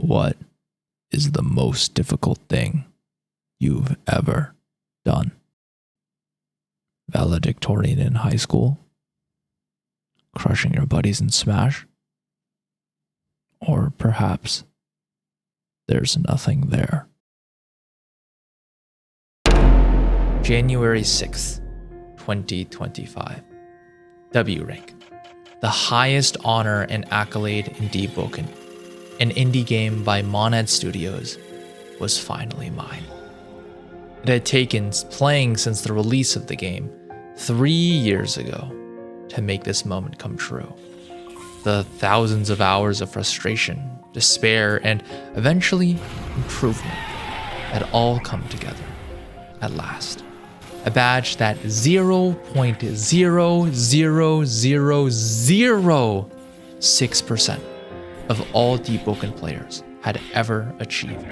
What is the most difficult thing you've ever done? Valedictorian in high school? Crushing your buddies in Smash? Or perhaps there's nothing there. January 6th, 2025. W rank. The highest honor and accolade in Deepwoken, an indie game by Monad Studios, was finally mine. It had taken playing since the release of the game 3 years ago to make this moment come true. The thousands of hours of frustration, despair, and eventually improvement had all come together at last. A badge that 0.00006% of all Deepwoken players had ever achieved.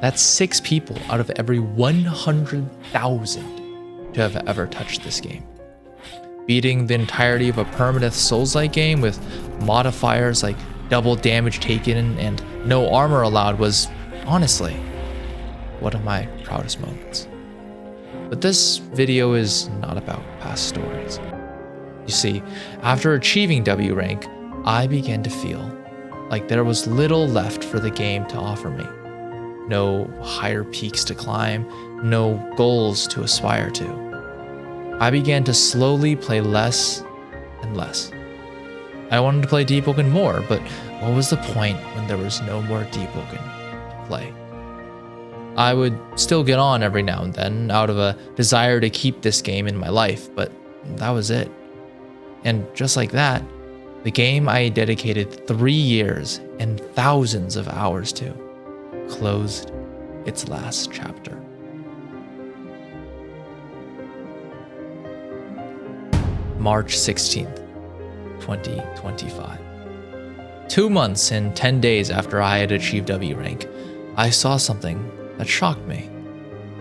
That's 6 people out of every 100,000 to have ever touched this game. Beating the entirety of a permanent Souls-like game with modifiers like double damage taken and no armor allowed was, honestly, one of my proudest moments. But this video is not about past stories. You see, after achieving W rank, I began to feel like there was little left for the game to offer me. No higher peaks to climb, no goals to aspire to. I began to slowly play less and less. I wanted to play Deepwoken more, but what was the point when there was no more Deepwoken to play? I would still get on every now and then out of a desire to keep this game in my life, but that was it. And just like that, the game I had dedicated 3 years and thousands of hours to closed its last chapter. March 16th, 2025. 2 months and 10 days after I had achieved W rank, I saw something that shocked me.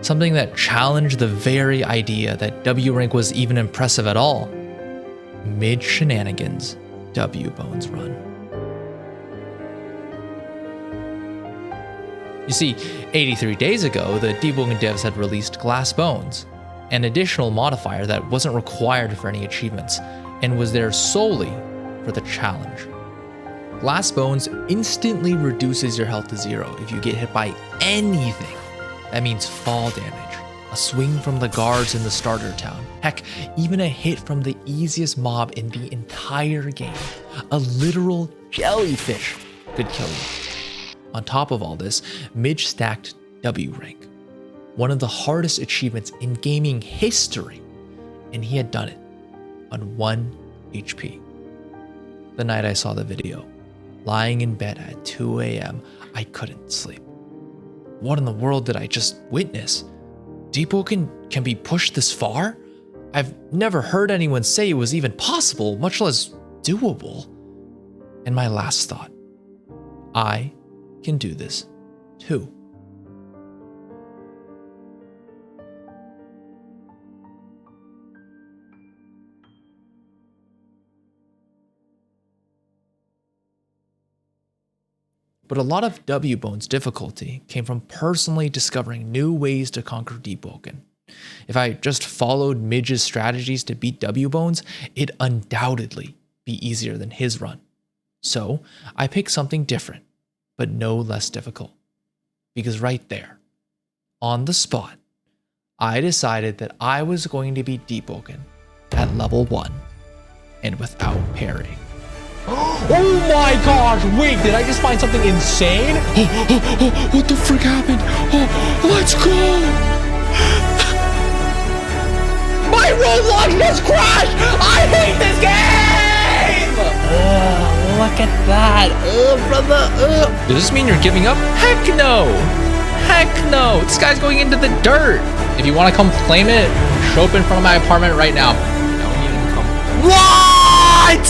Something that challenged the very idea that W rank was even impressive at all. Mid-shenanigans W Bones run. You see, 83 days ago, the Deepwoken devs had released Glass Bones, an additional modifier that wasn't required for any achievements, and was there solely for the challenge. Glass Bones instantly reduces your health to 0 if you get hit by anything. That means fall damage, a swing from the guards in the starter town, heck, even a hit from the easiest mob in the entire game, a literal jellyfish, could kill you. On top of all this, Midge stacked W rank, one of the hardest achievements in gaming history, and he had done it on 1 HP. The night I saw the video, lying in bed at 2 a.m., I couldn't sleep. What in the world did I just witness? Deepwoken can be pushed this far? I've never heard anyone say it was even possible, much less doable. And my last thought, I can do this too. But a lot of W Bones difficulty came from personally discovering new ways to conquer Deepwoken. If I just followed Midge's strategies to beat W Bones, it'd undoubtedly be easier than his run. So I picked something different, but no less difficult. Because right there, on the spot, I decided that I was going to beat Deepwoken at level 1 and without parrying. Oh my gosh, wait, did I just find something insane? What the frick happened? Let's go! My Roblox just crashed! I hate this game! Look at that. Brother. Does this mean you're giving up? Heck no! Heck no! This guy's going into the dirt! If you want to come claim it, show up in front of my apartment right now. Don't even come. What?!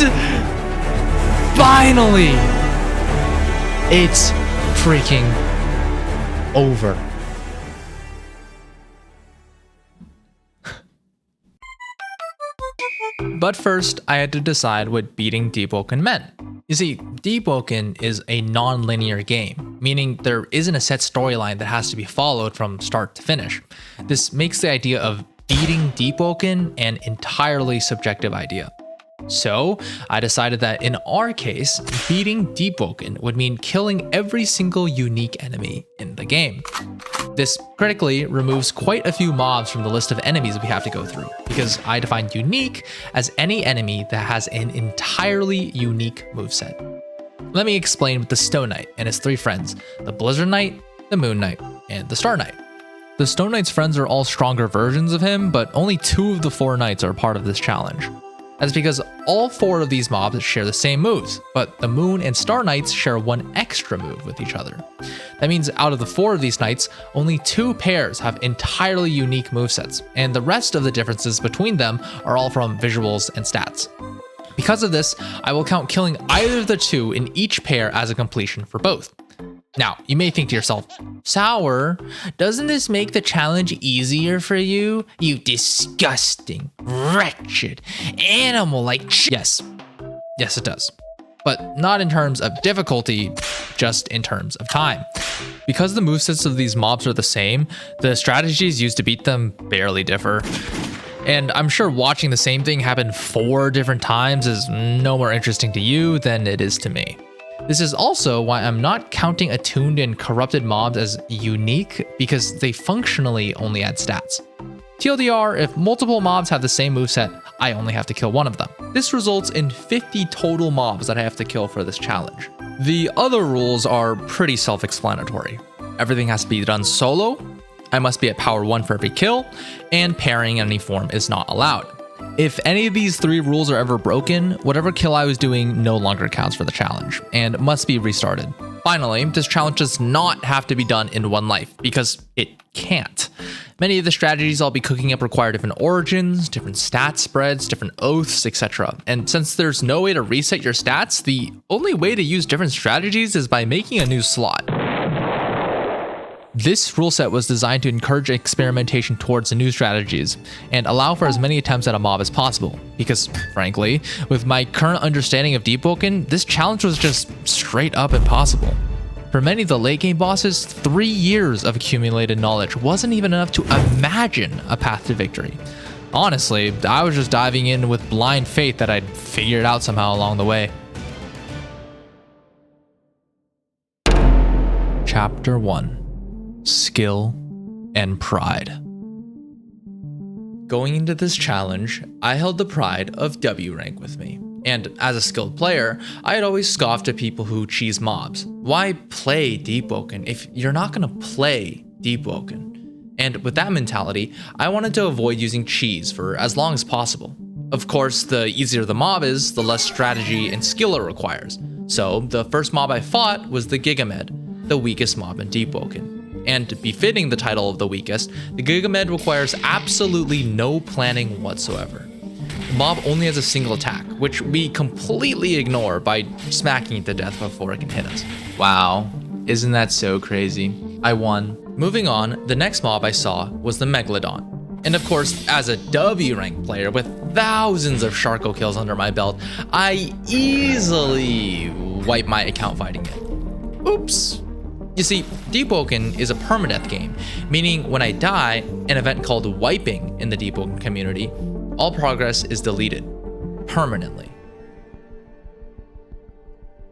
Finally! It's freaking over. But first, I had to decide what beating Deepwoken meant. You see, Deepwoken is a non-linear game, meaning there isn't a set storyline that has to be followed from start to finish. This makes the idea of beating Deepwoken an entirely subjective idea. So, I decided that in our case, beating Deepwoken would mean killing every single unique enemy in the game. This critically removes quite a few mobs from the list of enemies we have to go through, because I define unique as any enemy that has an entirely unique moveset. Let me explain with the Stone Knight and his three friends, the Blizzard Knight, the Moon Knight, and the Star Knight. The Stone Knight's friends are all stronger versions of him, but only 2 of the 4 knights are part of this challenge. That's because all 4 of these mobs share the same moves, but the Moon and Star Knights share 1 extra move with each other. That means out of the 4 of these knights, only 2 pairs have entirely unique movesets, and the rest of the differences between them are all from visuals and stats. Because of this, I will count killing either of the 2 in each pair as a completion for both. Now, you may think to yourself, Sour, doesn't this make the challenge easier for you? You disgusting, wretched, animal-like Yes, it does. But not in terms of difficulty, just in terms of time. Because the movesets of these mobs are the same, the strategies used to beat them barely differ. And I'm sure watching the same thing happen 4 different times is no more interesting to you than it is to me. This is also why I'm not counting attuned and corrupted mobs as unique, because they functionally only add stats. TLDR, if multiple mobs have the same moveset, I only have to kill 1 of them. This results in 50 total mobs that I have to kill for this challenge. The other rules are pretty self-explanatory. Everything has to be done solo, I must be at power 1 for every kill, and parrying in any form is not allowed. If any of these 3 rules are ever broken, whatever kill I was doing no longer counts for the challenge, and must be restarted. Finally, this challenge does not have to be done in 1 life, because it can't. Many of the strategies I'll be cooking up require different origins, different stat spreads, different oaths, etc. And since there's no way to reset your stats, the only way to use different strategies is by making a new slot. This rule set was designed to encourage experimentation towards the new strategies and allow for as many attempts at a mob as possible, because frankly, with my current understanding of Deepwoken, this challenge was just straight up impossible. For many of the late game bosses, 3 years of accumulated knowledge wasn't even enough to imagine a path to victory. Honestly, I was just diving in with blind faith that I'd figure it out somehow along the way. Chapter 1. Skill and Pride. Going into this challenge, I held the pride of W rank with me. And as a skilled player, I had always scoffed at people who cheese mobs. Why play Deepwoken if you're not going to play Deepwoken? And with that mentality, I wanted to avoid using cheese for as long as possible. Of course, the easier the mob is, the less strategy and skill it requires. So the first mob I fought was the Gigamed, the weakest mob in Deepwoken. And befitting the title of the weakest, the Gigamed requires absolutely no planning whatsoever. The mob only has a single attack, which we completely ignore by smacking it to death before it can hit us. Wow, isn't that so crazy? I won. Moving on, the next mob I saw was the Megalodon. And of course, as a W rank player with thousands of Sharko kills under my belt, I easily wipe my account fighting it. Oops. You see, Deepwoken is a permadeath game, meaning when I die, an event called wiping in the Deepwoken community, all progress is deleted permanently.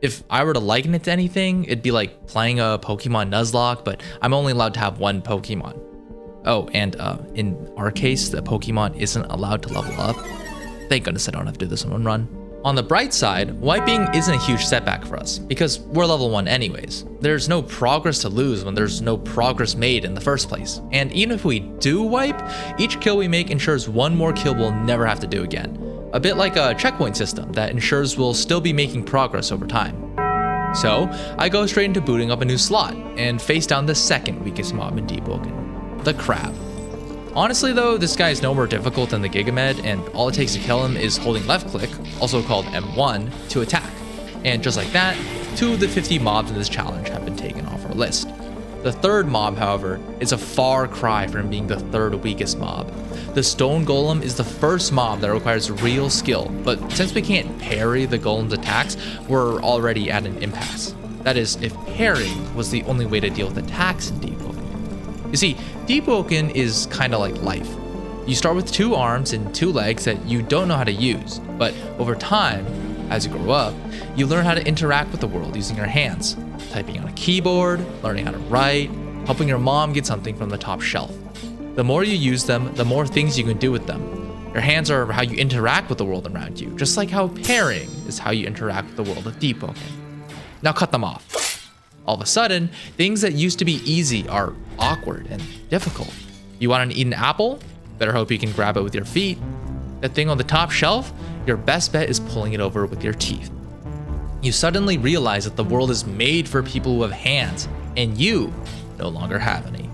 If I were to liken it to anything, it'd be like playing a Pokemon Nuzlocke, but I'm only allowed to have 1 Pokemon. Oh, and in our case, the Pokemon isn't allowed to level up. Thank goodness I don't have to do this in 1 run. On the bright side, wiping isn't a huge setback for us, because we're level 1 anyways. There's no progress to lose when there's no progress made in the first place. And even if we do wipe, each kill we make ensures 1 more kill we'll never have to do again. A bit like a checkpoint system that ensures we'll still be making progress over time. So, I go straight into booting up a new slot, and face down the second weakest mob in Deepwoken, the Crab. Honestly though, this guy is no more difficult than the Gigamed, and all it takes to kill him is holding left click, also called M1, to attack. And just like that, 2 of the 50 mobs in this challenge have been taken off our list. The third mob, however, is a far cry from being the third weakest mob. The stone golem is the first mob that requires real skill, but since we can't parry the golem's attacks, we're already at an impasse. That is, if parrying was the only way to deal with attacks in Deepwoken. You see, Deepwoken is kinda like life. You start with 2 arms and 2 legs that you don't know how to use, but over time, as you grow up, you learn how to interact with the world using your hands, typing on a keyboard, learning how to write, helping your mom get something from the top shelf. The more you use them, the more things you can do with them. Your hands are how you interact with the world around you, just like how parrying is how you interact with the world of Deepwoken. Now cut them off. All of a sudden, things that used to be easy are awkward and difficult. You want to eat an apple? Better hope you can grab it with your feet. That thing on the top shelf? Your best bet is pulling it over with your teeth. You suddenly realize that the world is made for people who have hands, and you no longer have any.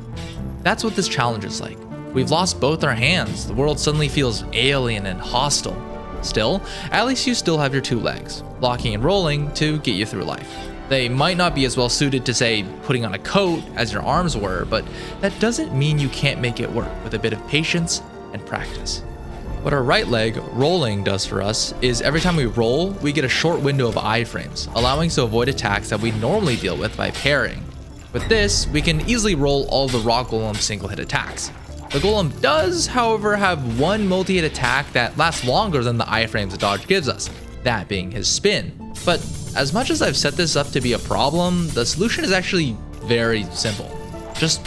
That's what this challenge is like. We've lost both our hands. The world suddenly feels alien and hostile. Still, at least you still have your 2 legs, blocking and rolling to get you through life. They might not be as well suited to, say, putting on a coat as your arms were, but that doesn't mean you can't make it work with a bit of patience and practice. What our right leg, rolling, does for us is every time we roll, we get a short window of iframes, allowing us to avoid attacks that we normally deal with by parrying. With this, we can easily roll all the rock golem single hit attacks. The golem does, however, have one multi-hit attack that lasts longer than the iframes the dodge gives us, that being his spin. But as much as I've set this up to be a problem, the solution is actually very simple. Just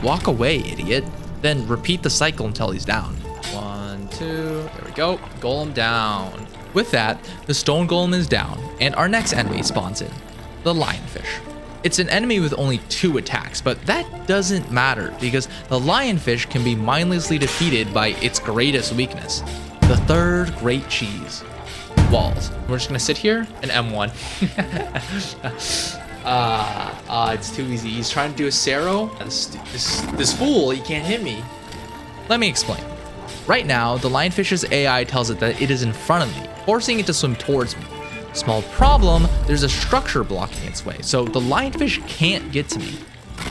walk away, idiot. Then repeat the cycle until he's down. 1, 2, there we go, golem down. With that, the stone golem is down, and our next enemy spawns in, the lionfish. It's an enemy with only 2 attacks, but that doesn't matter because the lionfish can be mindlessly defeated by its greatest weakness, the third great cheese, walls. We're just gonna sit here and M1. It's too easy. He's trying to do a Sero. This fool, he can't hit me. Let me explain. Right now, the lionfish's AI tells it that it is in front of me, forcing it to swim towards me. Small problem, there's a structure blocking its way, so the lionfish can't get to me.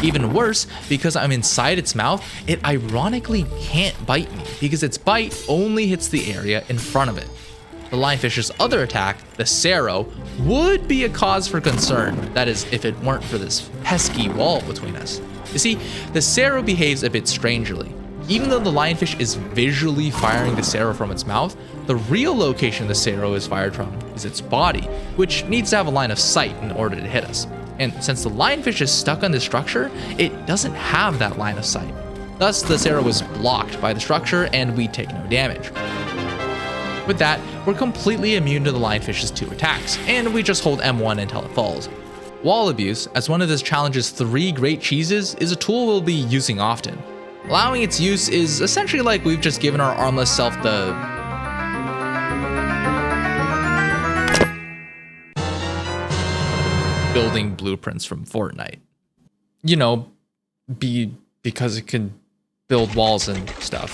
Even worse, because I'm inside its mouth, it ironically can't bite me because its bite only hits the area in front of it. The lionfish's other attack, the Sero, would be a cause for concern, that is, if it weren't for this pesky wall between us. You see, the Sero behaves a bit strangely. Even though the lionfish is visually firing the Sero from its mouth, the real location the Sero is fired from is its body, which needs to have a line of sight in order to hit us. And since the lionfish is stuck on this structure, it doesn't have that line of sight. Thus, the Sero is blocked by the structure and we take no damage. With that, we're completely immune to the lionfish's 2 attacks, and we just hold M1 until it falls. Wall abuse, as one of this challenge's 3 great cheeses, is a tool we'll be using often. Allowing its use is essentially like we've just given our armless self the building blueprints from Fortnite. You know, because it can build walls and stuff.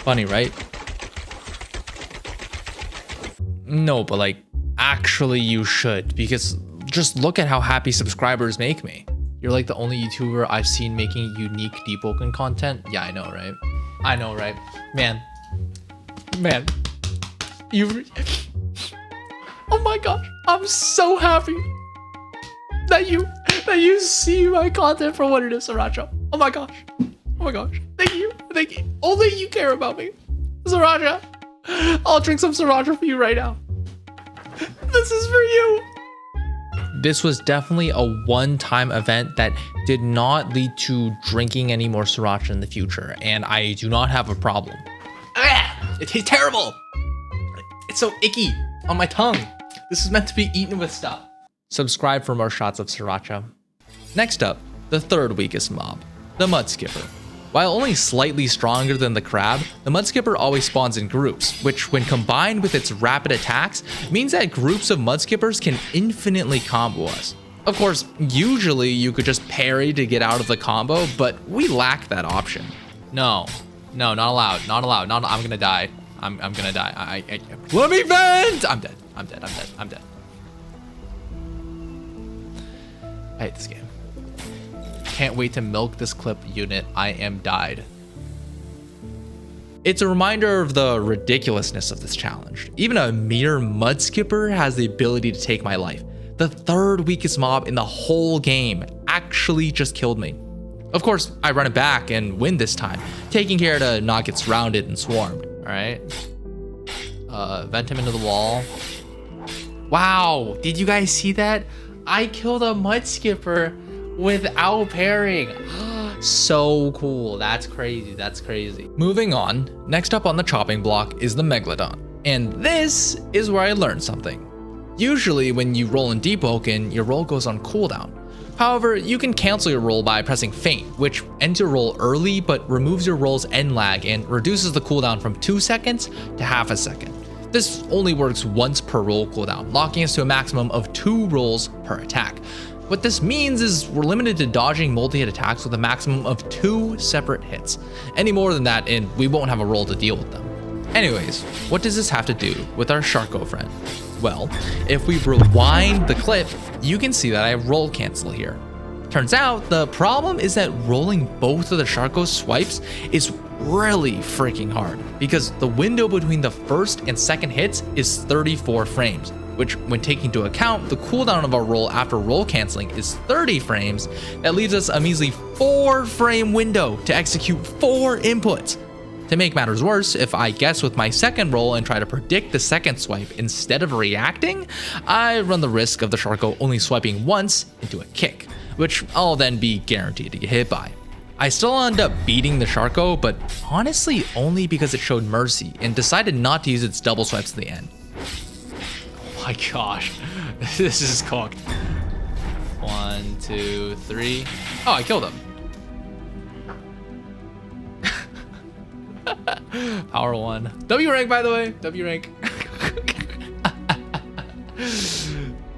Funny, right? No, but like, actually you should, because just look at how happy subscribers make me. You're like the only YouTuber I've seen making unique Deepwoken content. Yeah, I know, right? I know, right? Man, oh my gosh, I'm so happy that you see my content for what it is, Sriracha. Oh my gosh, thank you. Only you care about me, Sriracha. I'll drink some Sriracha for you right now. This is for you. This was definitely a one-time event that did not lead to drinking any more Sriracha in the future, and I do not have a problem. It tastes terrible. It's so icky on my tongue. This is meant to be eaten with stuff. Subscribe for more shots of Sriracha. Next up, the third weakest mob, the mudskipper. While only slightly stronger than the crab, the mudskipper always spawns in groups, which when combined with its rapid attacks, means that groups of mudskippers can infinitely combo us. Of course, usually you could just parry to get out of the combo, but we lack that option. No, not allowed, I'm gonna die. I'm gonna die. Let me vent! I'm dead. I hate this game. Can't wait to milk this clip unit. I am died. It's a reminder of the ridiculousness of this challenge. Even a mere mud skipper has the ability to take my life. The third weakest mob in the whole game actually just killed me. Of course, I run it back and win this time, taking care to not get surrounded and swarmed. All right. Vent him into the wall. Wow, did you guys see that? I killed a mud skipper without parrying. So cool. That's crazy. That's crazy. Moving on, next up on the chopping block is the Megalodon. And this is where I learned something. Usually when you roll in Deepwoken, your roll goes on cooldown. However, you can cancel your roll by pressing feint, which ends your roll early but removes your roll's end lag and reduces the cooldown from 2 seconds to half a second. This only works once per roll cooldown, locking us to a maximum of 2 rolls per attack. What this means is we're limited to dodging multi-hit attacks with a maximum of 2 separate hits. Any more than that and we won't have a roll to deal with them. Anyways, what does this have to do with our Sharko friend? Well, if we rewind the clip, you can see that I roll cancel here. Turns out the problem is that rolling both of the Sharko swipes is really freaking hard because the window between the first and second hits is 34 frames, which when taking into account the cooldown of our roll after roll canceling is 30 frames, that leaves us a measly 4-frame window to execute 4 inputs. To make matters worse, if I guess with my second roll and try to predict the second swipe instead of reacting, I run the risk of the Sharko only swiping once into a kick, which I'll then be guaranteed to get hit by. I still end up beating the Sharko, but honestly only because it showed mercy and decided not to use its double swipes at the end. Oh my gosh, this is cooked. 1, 2, 3. Oh, I killed him. Power 1. W rank, by the way. W rank.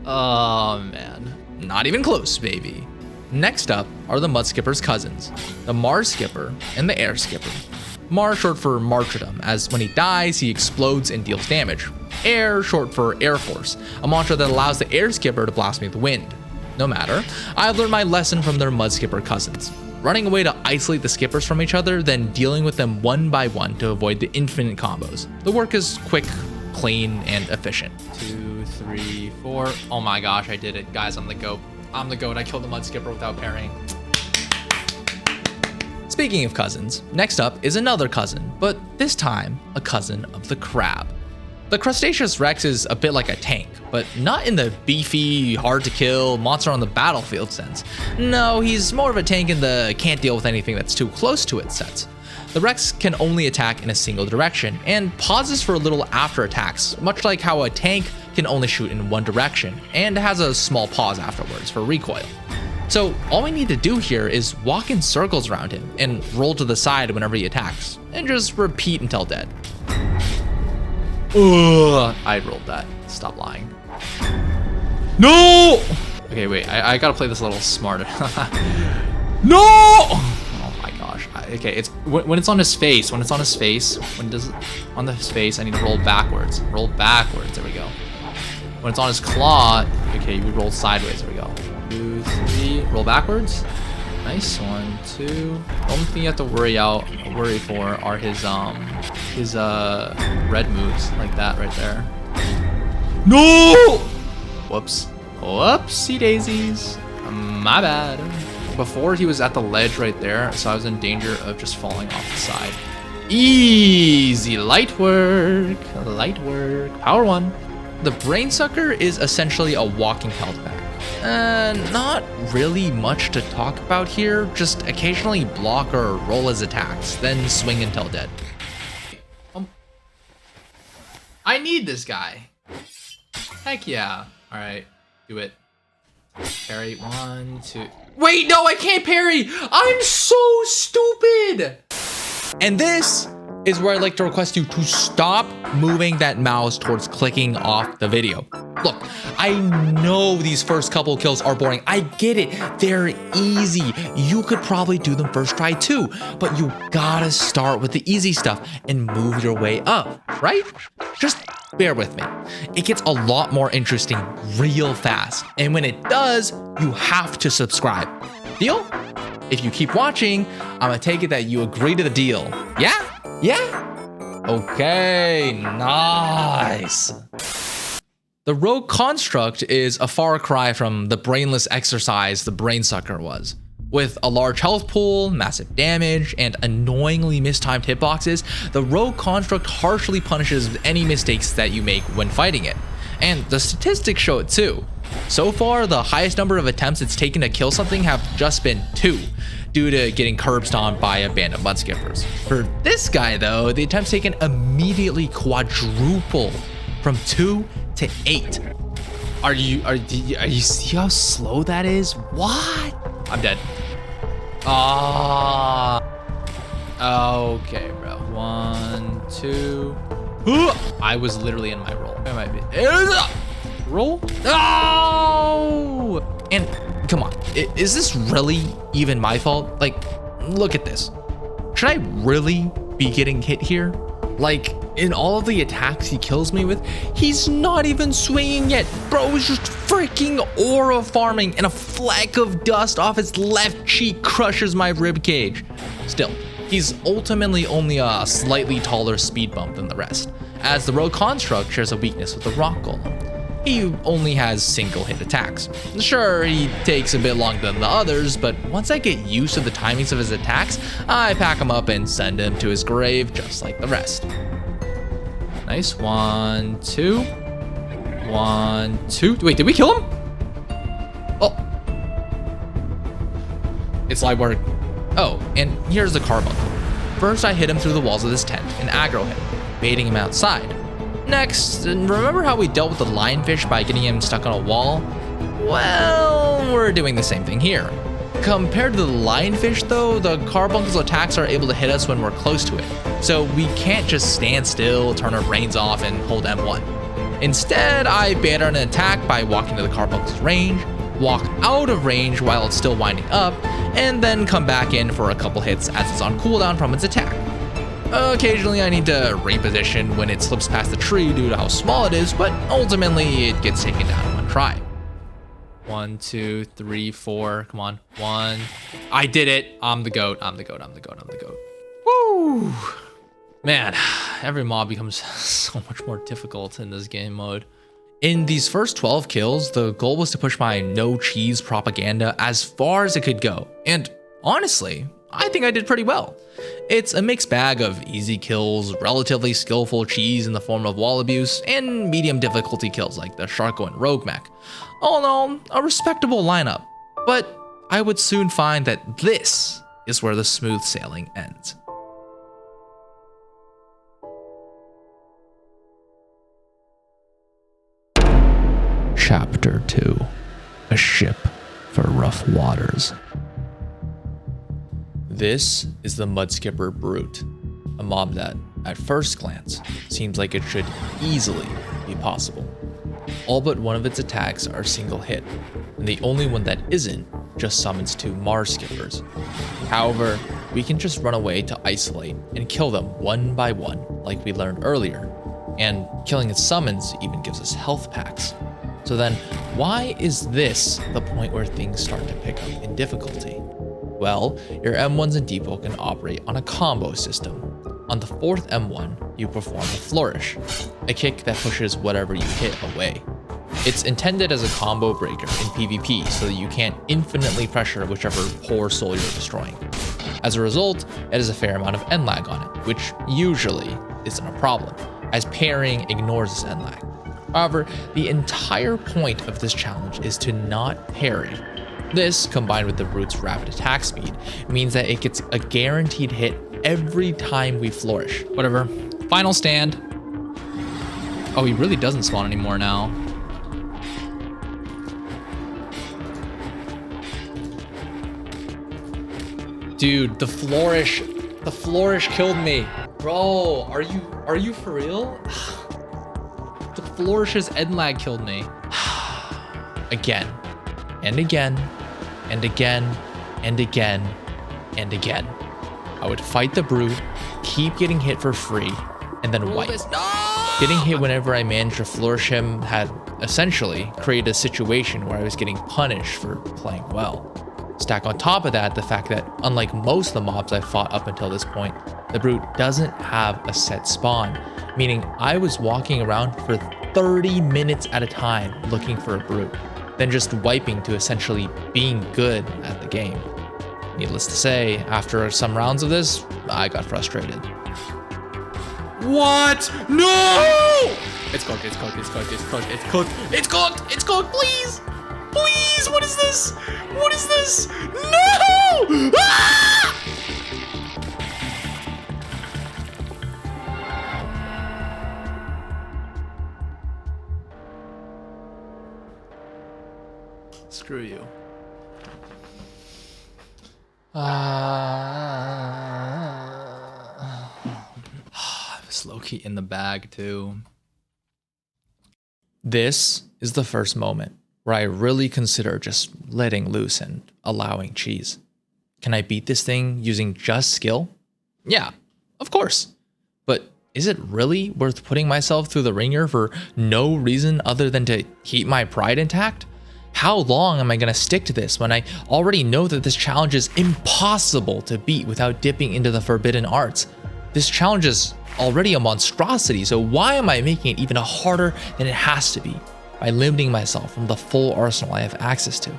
Oh, man. Not even close, baby. Next up are the Mud Skipper's cousins, the Mars Skipper and the Air Skipper. Mars short for martyrdom, as when he dies, he explodes and deals damage. Air short for Air Force, a mantra that allows the Air Skipper to blast me with wind. No matter, I've learned my lesson from their Mud Skipper cousins. Running away to isolate the skippers from each other, then dealing with them one by one to avoid the infinite combos. The work is quick, clean, and efficient. 2, 3, 4. Oh my gosh, I did it. Guys, I'm the GOAT. I'm the GOAT. I killed the Mud Skipper without parrying. Speaking of cousins, next up is another cousin, but this time a cousin of the crab. The Crustaceous Rex is a bit like a tank, but not in the beefy, hard to kill, monster on the battlefield sense. No, he's more of a tank in the can't deal with anything that's too close to it sense. The Rex can only attack in a single direction, and pauses for a little after attacks, much like how a tank can only shoot in one direction, and has a small pause afterwards for recoil. So all we need to do here is walk in circles around him, and roll to the side whenever he attacks, and just repeat until dead. Ugh, I rolled that. Stop lying. No! Okay, wait. I gotta play this a little smarter. No! Oh my gosh. Okay, it's when it's on his face. When it's on his face. When it does it on his face, I need to roll backwards. Roll backwards. There we go. When it's on his claw, okay, you roll sideways. There we go. 2, 3. Roll backwards. Nice. 1, 2. The only thing you have to worry for are his red moves like that right there. No! Whoops. Whoopsie daisies. My bad. Before he was at the ledge right there, so I was in danger of just falling off the side. Easy. Light work. Light work. Power 1. The Brain Sucker is essentially a walking health pack. Not really much to talk about here, just occasionally block or roll his attacks, then swing until dead. I need this guy. Heck yeah. Alright, do it. Parry, 1, 2. Wait, no, I can't parry! I'm so stupid! And this is where I'd like to request you to stop moving that mouse towards clicking off the video. Look, I know these first couple kills are boring. I get it. They're easy. You could probably do them first try too, but you gotta start with the easy stuff and move your way up, right? Just bear with me. It gets a lot more interesting real fast. And when it does, you have to subscribe. Deal? If you keep watching, I'm gonna take it that you agree to the deal. Yeah? Yeah? Okay, nice. The rogue construct is a far cry from the brainless exercise the brainsucker was. With a large health pool, massive damage, and annoyingly mistimed hitboxes, the rogue construct harshly punishes any mistakes that you make when fighting it. And the statistics show it too. So far, the highest number of attempts it's taken to kill something have just been 2, due to getting curb stomped by a band of mudskippers. For this guy though, the attempts taken immediately quadruple from 2 to 8. Are you see how slow that is? What? I'm dead. Okay, bro. 1, 2. I was literally in my roll. It might be. Roll? Oh! And come on, is this really even my fault? Like, look at this. Should I really be getting hit here? Like, in all of the attacks he kills me with, he's not even swinging yet. Bro is just freaking aura farming, and a fleck of dust off his left cheek crushes my ribcage. Still, he's ultimately only a slightly taller speed bump than the rest, as the rogue construct shares a weakness with the rock golem. He only has single hit attacks. Sure, he takes a bit longer than the others, but once I get used to the timings of his attacks, I pack him up and send him to his grave just like the rest. Nice. 1, 2. 1, 2. Wait, did we kill him? Oh. It's light work. Oh, and here's the carbuncle. First, I hit him through the walls of this tent and aggro him, baiting him outside. Next, remember how we dealt with the lionfish by getting him stuck on a wall? Well, we're doing the same thing here. Compared to the lionfish though, the carbuncle's attacks are able to hit us when we're close to it. So we can't just stand still, turn our brains off, and hold M1. Instead, I bait out an attack by walking to the carbuncle's range, walk out of range while it's still winding up, and then come back in for a couple hits as it's on cooldown from its attack. Occasionally I need to reposition when it slips past the tree due to how small it is, but ultimately it gets taken down in one try. 1, 2, 3, 4, come on, 1. I did it. I'm the goat. Woo! Man, every mob becomes so much more difficult in this game mode. In these first 12 kills, the goal was to push my no cheese propaganda as far as it could go. And honestly, I think I did pretty well. It's a mixed bag of easy kills, relatively skillful cheese in the form of wall abuse, and medium difficulty kills like the Sharko and Rogue Mech. All in all, a respectable lineup. But I would soon find that this is where the smooth sailing ends. Chapter 2. A ship for rough waters. This is the Mudskipper Brute, a mob that, at first glance, seems like it should easily be possible. All but one of its attacks are single hit, and the only one that isn't just summons 2 Mars skippers. However, we can just run away to isolate and kill them one by one like we learned earlier, and killing its summons even gives us health packs. So then, why is this the point where things start to pick up in difficulty? Well, your M1s in Deepwoken operate on a combo system. On the 4th M1, you perform a flourish, a kick that pushes whatever you hit away. It's intended as a combo breaker in PvP so that you can't infinitely pressure whichever poor soul you're destroying. As a result, it has a fair amount of end lag on it, which usually isn't a problem, as parrying ignores this end lag. However, the entire point of this challenge is to not parry. This, combined with the Brute's rapid attack speed, means that it gets a guaranteed hit every time we flourish. Whatever. Final stand. Oh, he really doesn't spawn anymore now. Dude, the flourish killed me. Bro, are you for real? The flourish's end lag killed me. Again, and again, and again, and again, and again. I would fight the Brute, keep getting hit for free, and then wipe. No! Getting hit whenever I managed to flourish him had essentially created a situation where I was getting punished for playing well. Stack on top of that the fact that, unlike most of the mobs I've fought up until this point, the brute doesn't have a set spawn, meaning I was walking around for 30 minutes at a time looking for a brute, then just wiping to essentially being good at the game. Needless to say, after some rounds of this, I got frustrated. What? No! It's cooked, it's cooked, it's cooked, it's cooked, it's cooked, it's cooked, it's cooked, please! Please, what is this? What is this? No! Ah! Screw you. I was low-key in the bag too. This is the first moment where I really consider just letting loose and allowing cheese. Can I beat this thing using just skill? Yeah, of course. But is it really worth putting myself through the ringer for no reason other than to keep my pride intact? How long am I going to stick to this when I already know that this challenge is impossible to beat without dipping into the forbidden arts? This challenge is already a monstrosity, so why am I making it even harder than it has to be by limiting myself from the full arsenal I have access to?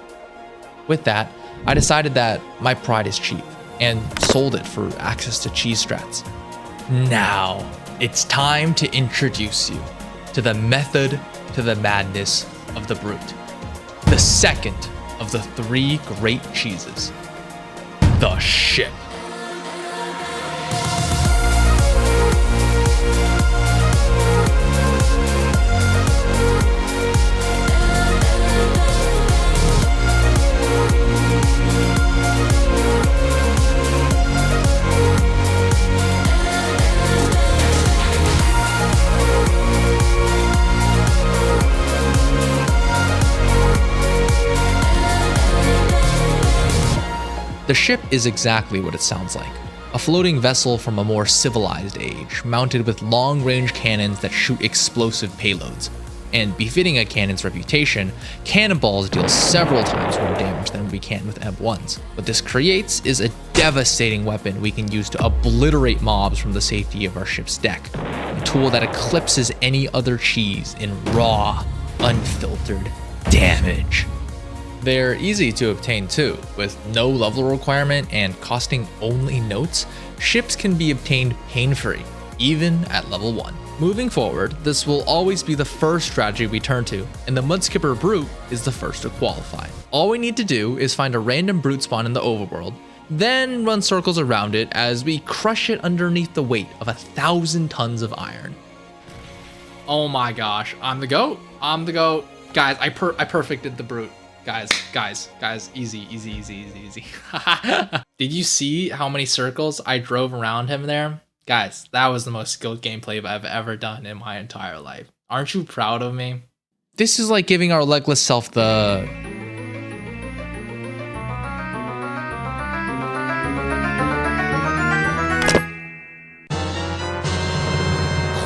With that, I decided that my pride is cheap and sold it for access to cheese strats. Now, it's time to introduce you to the method to the madness of the brute. The second of the 3 great cheeses, the ship. The ship is exactly what it sounds like. A floating vessel from a more civilized age, mounted with long-range cannons that shoot explosive payloads. And befitting a cannon's reputation, cannonballs deal several times more damage than we can with M1s. What this creates is a devastating weapon we can use to obliterate mobs from the safety of our ship's deck. A tool that eclipses any other cheese in raw, unfiltered damage. They're easy to obtain too. With no level requirement and costing only notes, ships can be obtained pain-free, even at level 1. Moving forward, this will always be the first strategy we turn to, and the Mudskipper Brute is the first to qualify. All we need to do is find a random brute spawn in the overworld, then run circles around it as we crush it underneath the weight of 1,000 tons of iron. Oh my gosh, I'm the goat. I'm the goat. Guys, I perfected the brute. Guys, easy. Did you see how many circles I drove around him there? Guys, that was the most skilled gameplay I've ever done in my entire life. Aren't you proud of me? This is like giving our legless self the...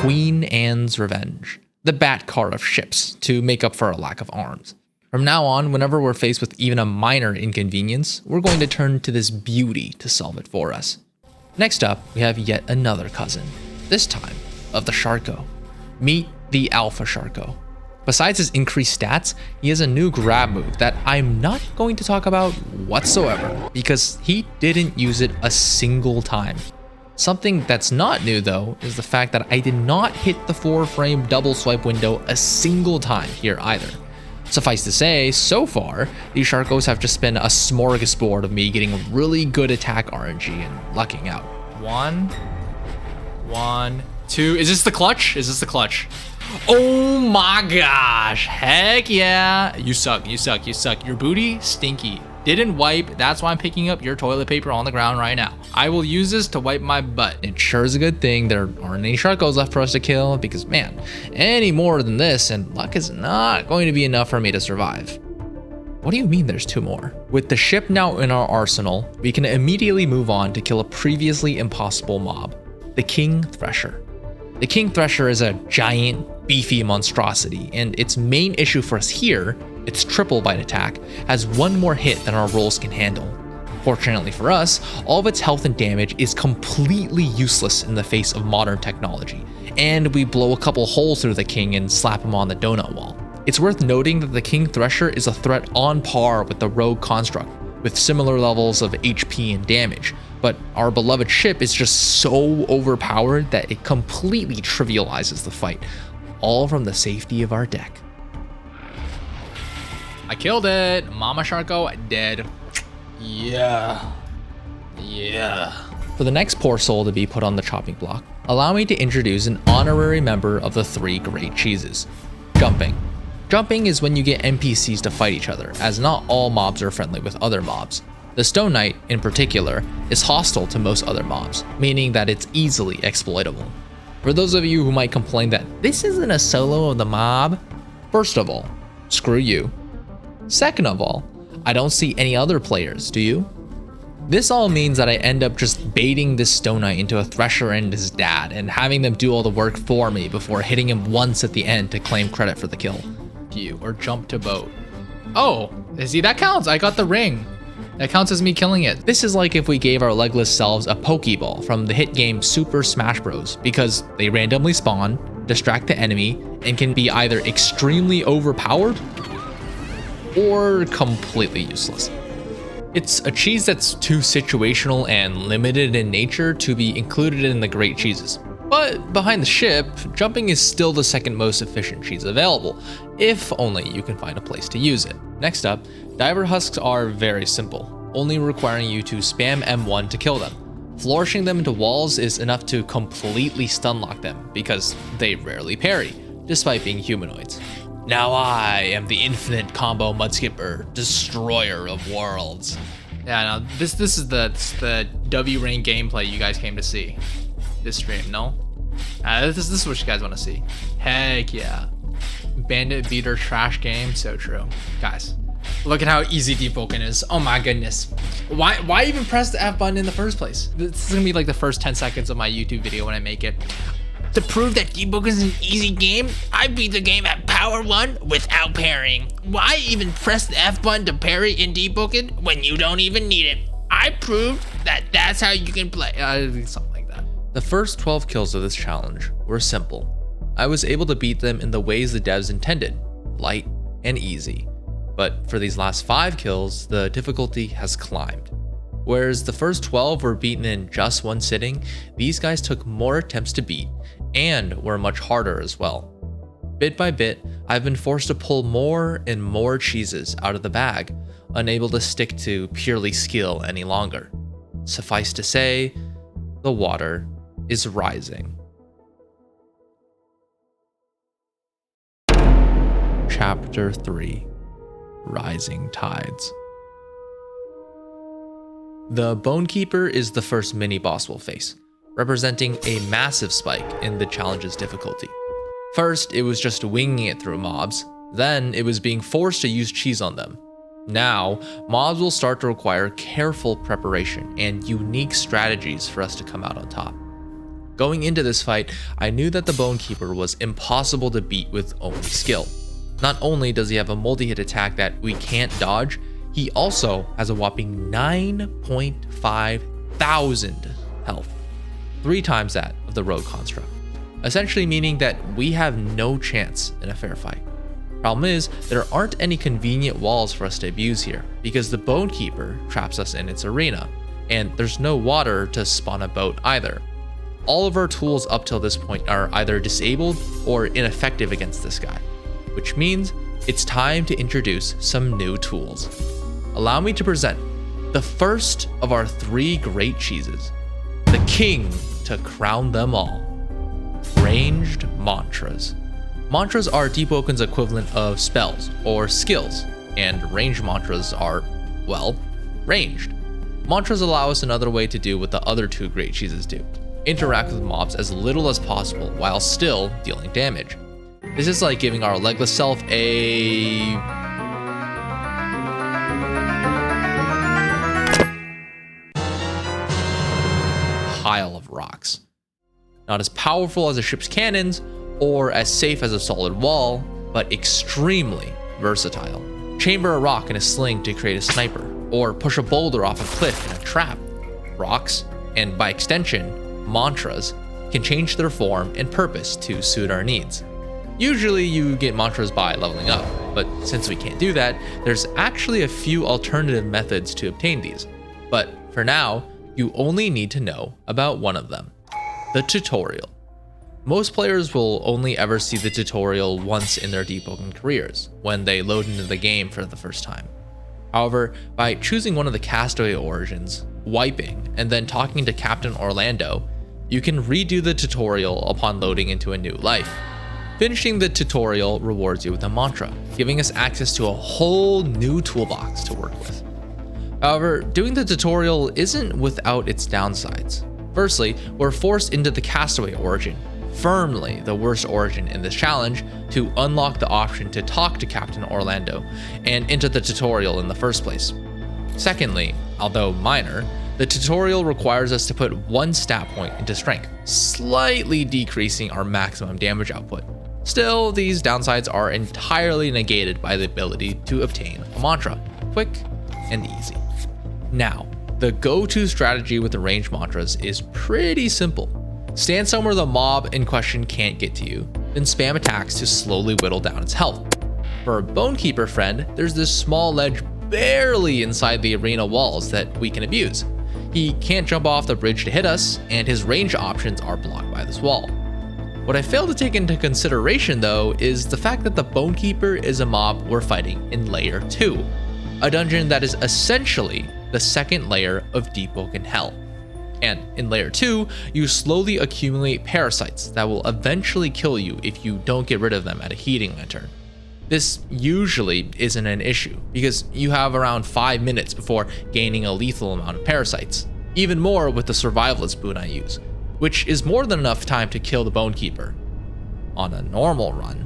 Queen Anne's Revenge, the bat car of ships, to make up for our lack of arms. From now on, whenever we're faced with even a minor inconvenience, we're going to turn to this beauty to solve it for us. Next up, we have yet another cousin, this time of the Sharko. Meet the Alpha Sharko. Besides his increased stats, he has a new grab move that I'm not going to talk about whatsoever because he didn't use it a single time. Something that's not new though is the fact that I did not hit the 4-frame double swipe window a single time here either. Suffice to say, so far, these Sharkos have just been a smorgasbord of me getting really good attack RNG and lucking out. 1, 2. Is this the clutch? Oh my gosh. Heck yeah. You suck. Your booty, stinky. Didn't wipe. That's why I'm picking up your toilet paper on the ground right now. I will use this to wipe my butt. It sure is a good thing there aren't any Sharkos left for us to kill because, man, any more than this and luck is not going to be enough for me to survive. What do you mean there's 2 more? With the ship now in our arsenal, we can immediately move on to kill a previously impossible mob, the King Thresher. The King Thresher is a giant, beefy monstrosity, and its main issue for us here, its triple bite attack, has one more hit than our rolls can handle. Fortunately for us, all of its health and damage is completely useless in the face of modern technology, and we blow a couple holes through the king and slap him on the donut wall. It's worth noting that the King Thresher is a threat on par with the Rogue Construct, with similar levels of HP and damage, but our beloved ship is just so overpowered that it completely trivializes the fight, all from the safety of our deck. I killed it. Mama Sharko dead. Yeah. For the next poor soul to be put on the chopping block, allow me to introduce an honorary member of the three great cheeses. Jumping. Jumping is when you get NPCs to fight each other, as not all mobs are friendly with other mobs. The Stone Knight, in particular, is hostile to most other mobs, meaning that it's easily exploitable. For those of you who might complain that this isn't a solo of the mob, first of all, screw you. Second of all, I don't see any other players, do you? This all means that I end up just baiting this Stone Knight into a Thresher and his dad, and having them do all the work for me before hitting him once at the end to claim credit for the kill. You or jump to boat. Oh, see, that counts. I got the ring. That counts as me killing it. This is like if we gave our legless selves a Pokeball from the hit game Super Smash Bros. Because they randomly spawn, distract the enemy, and can be either extremely overpowered or completely useless. It's a cheese that's too situational and limited in nature to be included in the great cheeses. But behind the ship, jumping is still the second most efficient cheese available, if only you can find a place to use it. Next up, diver husks are very simple, only requiring you to spam M1 to kill them. Flourishing them into walls is enough to completely stunlock them, because they rarely parry, despite being humanoids. Now I am the infinite combo mudskipper, destroyer of worlds. Yeah, no, this is the W Rain gameplay you guys came to see. This stream, no? This is what you guys want to see. Heck yeah. Bandit beater trash game, so true. Guys, look at how easy Deepwoken is. Oh my goodness. Why even press the F button in the first place? This is gonna be like the first 10 seconds of my YouTube video when I make it. To prove that Deepwoken is an easy game, I beat the game at Power 1 without parrying. Why even press the F button to parry in Deepwoken when you don't even need it? I proved that that's how you can play. Something like that. The first 12 kills of this challenge were simple. I was able to beat them in the ways the devs intended, light and easy. But for these last 5 kills, the difficulty has climbed. Whereas the first 12 were beaten in just one sitting, these guys took more attempts to beat and were much harder as well. Bit by bit, I've been forced to pull more and more cheeses out of the bag, unable to stick to purely skill any longer. Suffice to say, the water is rising. Chapter 3: Rising Tides. The Bonekeeper is the first mini-boss we'll face, representing a massive spike in the challenge's difficulty. First, it was just winging it through mobs, then it was being forced to use cheese on them. Now, mobs will start to require careful preparation and unique strategies for us to come out on top. Going into this fight, I knew that the Bonekeeper was impossible to beat with only skill. Not only does he have a multi-hit attack that we can't dodge, he also has a whopping 9.5 thousand health, 3 times that of the Rogue Construct, essentially meaning that we have no chance in a fair fight. Problem is, there aren't any convenient walls for us to abuse here, because the Bonekeeper traps us in its arena, and there's no water to spawn a boat either. All of our tools up till this point are either disabled or ineffective against this guy, which means it's time to introduce some new tools. Allow me to present the first of our 3 great cheeses, the king to crown them all: ranged mantras. Mantras are Deepwoken's equivalent of spells or skills, and ranged mantras are, well, ranged. Mantras allow us another way to do what the other 2 great cheeses do: interact with mobs as little as possible while still dealing damage. This is like giving our legless self a pile of rocks. Not as powerful as a ship's cannons or as safe as a solid wall, but extremely versatile. Chamber a rock in a sling to create a sniper, or push a boulder off a cliff in a trap. Rocks, and by extension, mantras, can change their form and purpose to suit our needs. Usually you get mantras by leveling up, but since we can't do that, there's actually a few alternative methods to obtain these. But for now, you only need to know about one of them, the tutorial. Most players will only ever see the tutorial once in their Deepwoken careers, when they load into the game for the first time. However, by choosing one of the castaway origins, wiping, and then talking to Captain Orlando, you can redo the tutorial upon loading into a new life. Finishing the tutorial rewards you with a mantra, giving us access to a whole new toolbox to work with. However, doing the tutorial isn't without its downsides. Firstly, we're forced into the castaway origin, firmly the worst origin in this challenge, to unlock the option to talk to Captain Orlando and enter the tutorial in the first place. Secondly, although minor, the tutorial requires us to put one stat point into strength, slightly decreasing our maximum damage output. Still, these downsides are entirely negated by the ability to obtain a mantra, quick and easy. Now, the go-to strategy with the ranged mantras is pretty simple. Stand somewhere the mob in question can't get to you, then spam attacks to slowly whittle down its health. For a bonekeeper friend, there's this small ledge barely inside the arena walls that we can abuse. He can't jump off the bridge to hit us, and his range options are blocked by this wall. What I fail to take into consideration though is the fact that the bonekeeper is a mob we're fighting in layer 2, a dungeon that is essentially the second layer of Deepwoken hell. And in layer 2, you slowly accumulate parasites that will eventually kill you if you don't get rid of them at a heating lantern. This usually isn't an issue because you have around 5 minutes before gaining a lethal amount of parasites, even more with the survivalist boon I use, which is more than enough time to kill the bonekeeper on a normal run.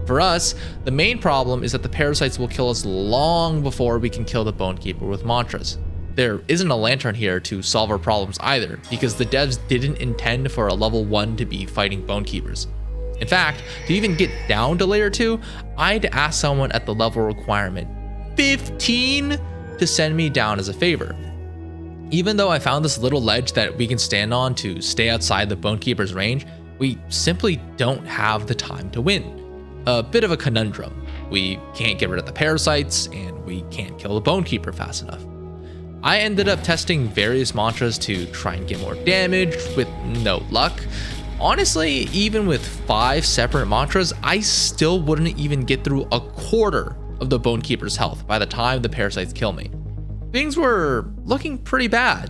For us, the main problem is that the parasites will kill us long before we can kill the bonekeeper with mantras. There isn't a lantern here to solve our problems either, because the devs didn't intend for a level 1 to be fighting bonekeepers. In fact, to even get down to layer 2, I'd ask someone at the level requirement 15 to send me down as a favor. Even though I found this little ledge that we can stand on to stay outside the bonekeeper's range, we simply don't have the time to win. A bit of a conundrum. We can't get rid of the parasites, and we can't kill the bonekeeper fast enough. I ended up testing various mantras to try and get more damage, with no luck. Honestly, even with 5 separate mantras, I still wouldn't even get through a quarter of the bonekeeper's health by the time the parasites kill me. Things were looking pretty bad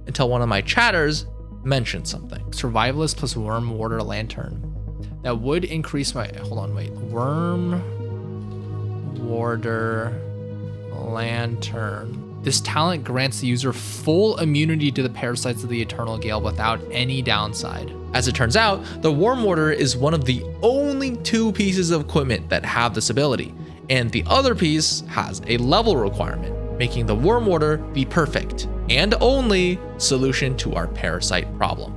until one of my chatters mentioned something. Survivalist plus worm warder lantern. That would increase my, worm warder lantern. This talent grants the user full immunity to the parasites of the Eternal Gale without any downside. As it turns out, the Worm Warder is one of the only 2 pieces of equipment that have this ability, and the other piece has a level requirement, making the Worm Warder the perfect and only solution to our parasite problem.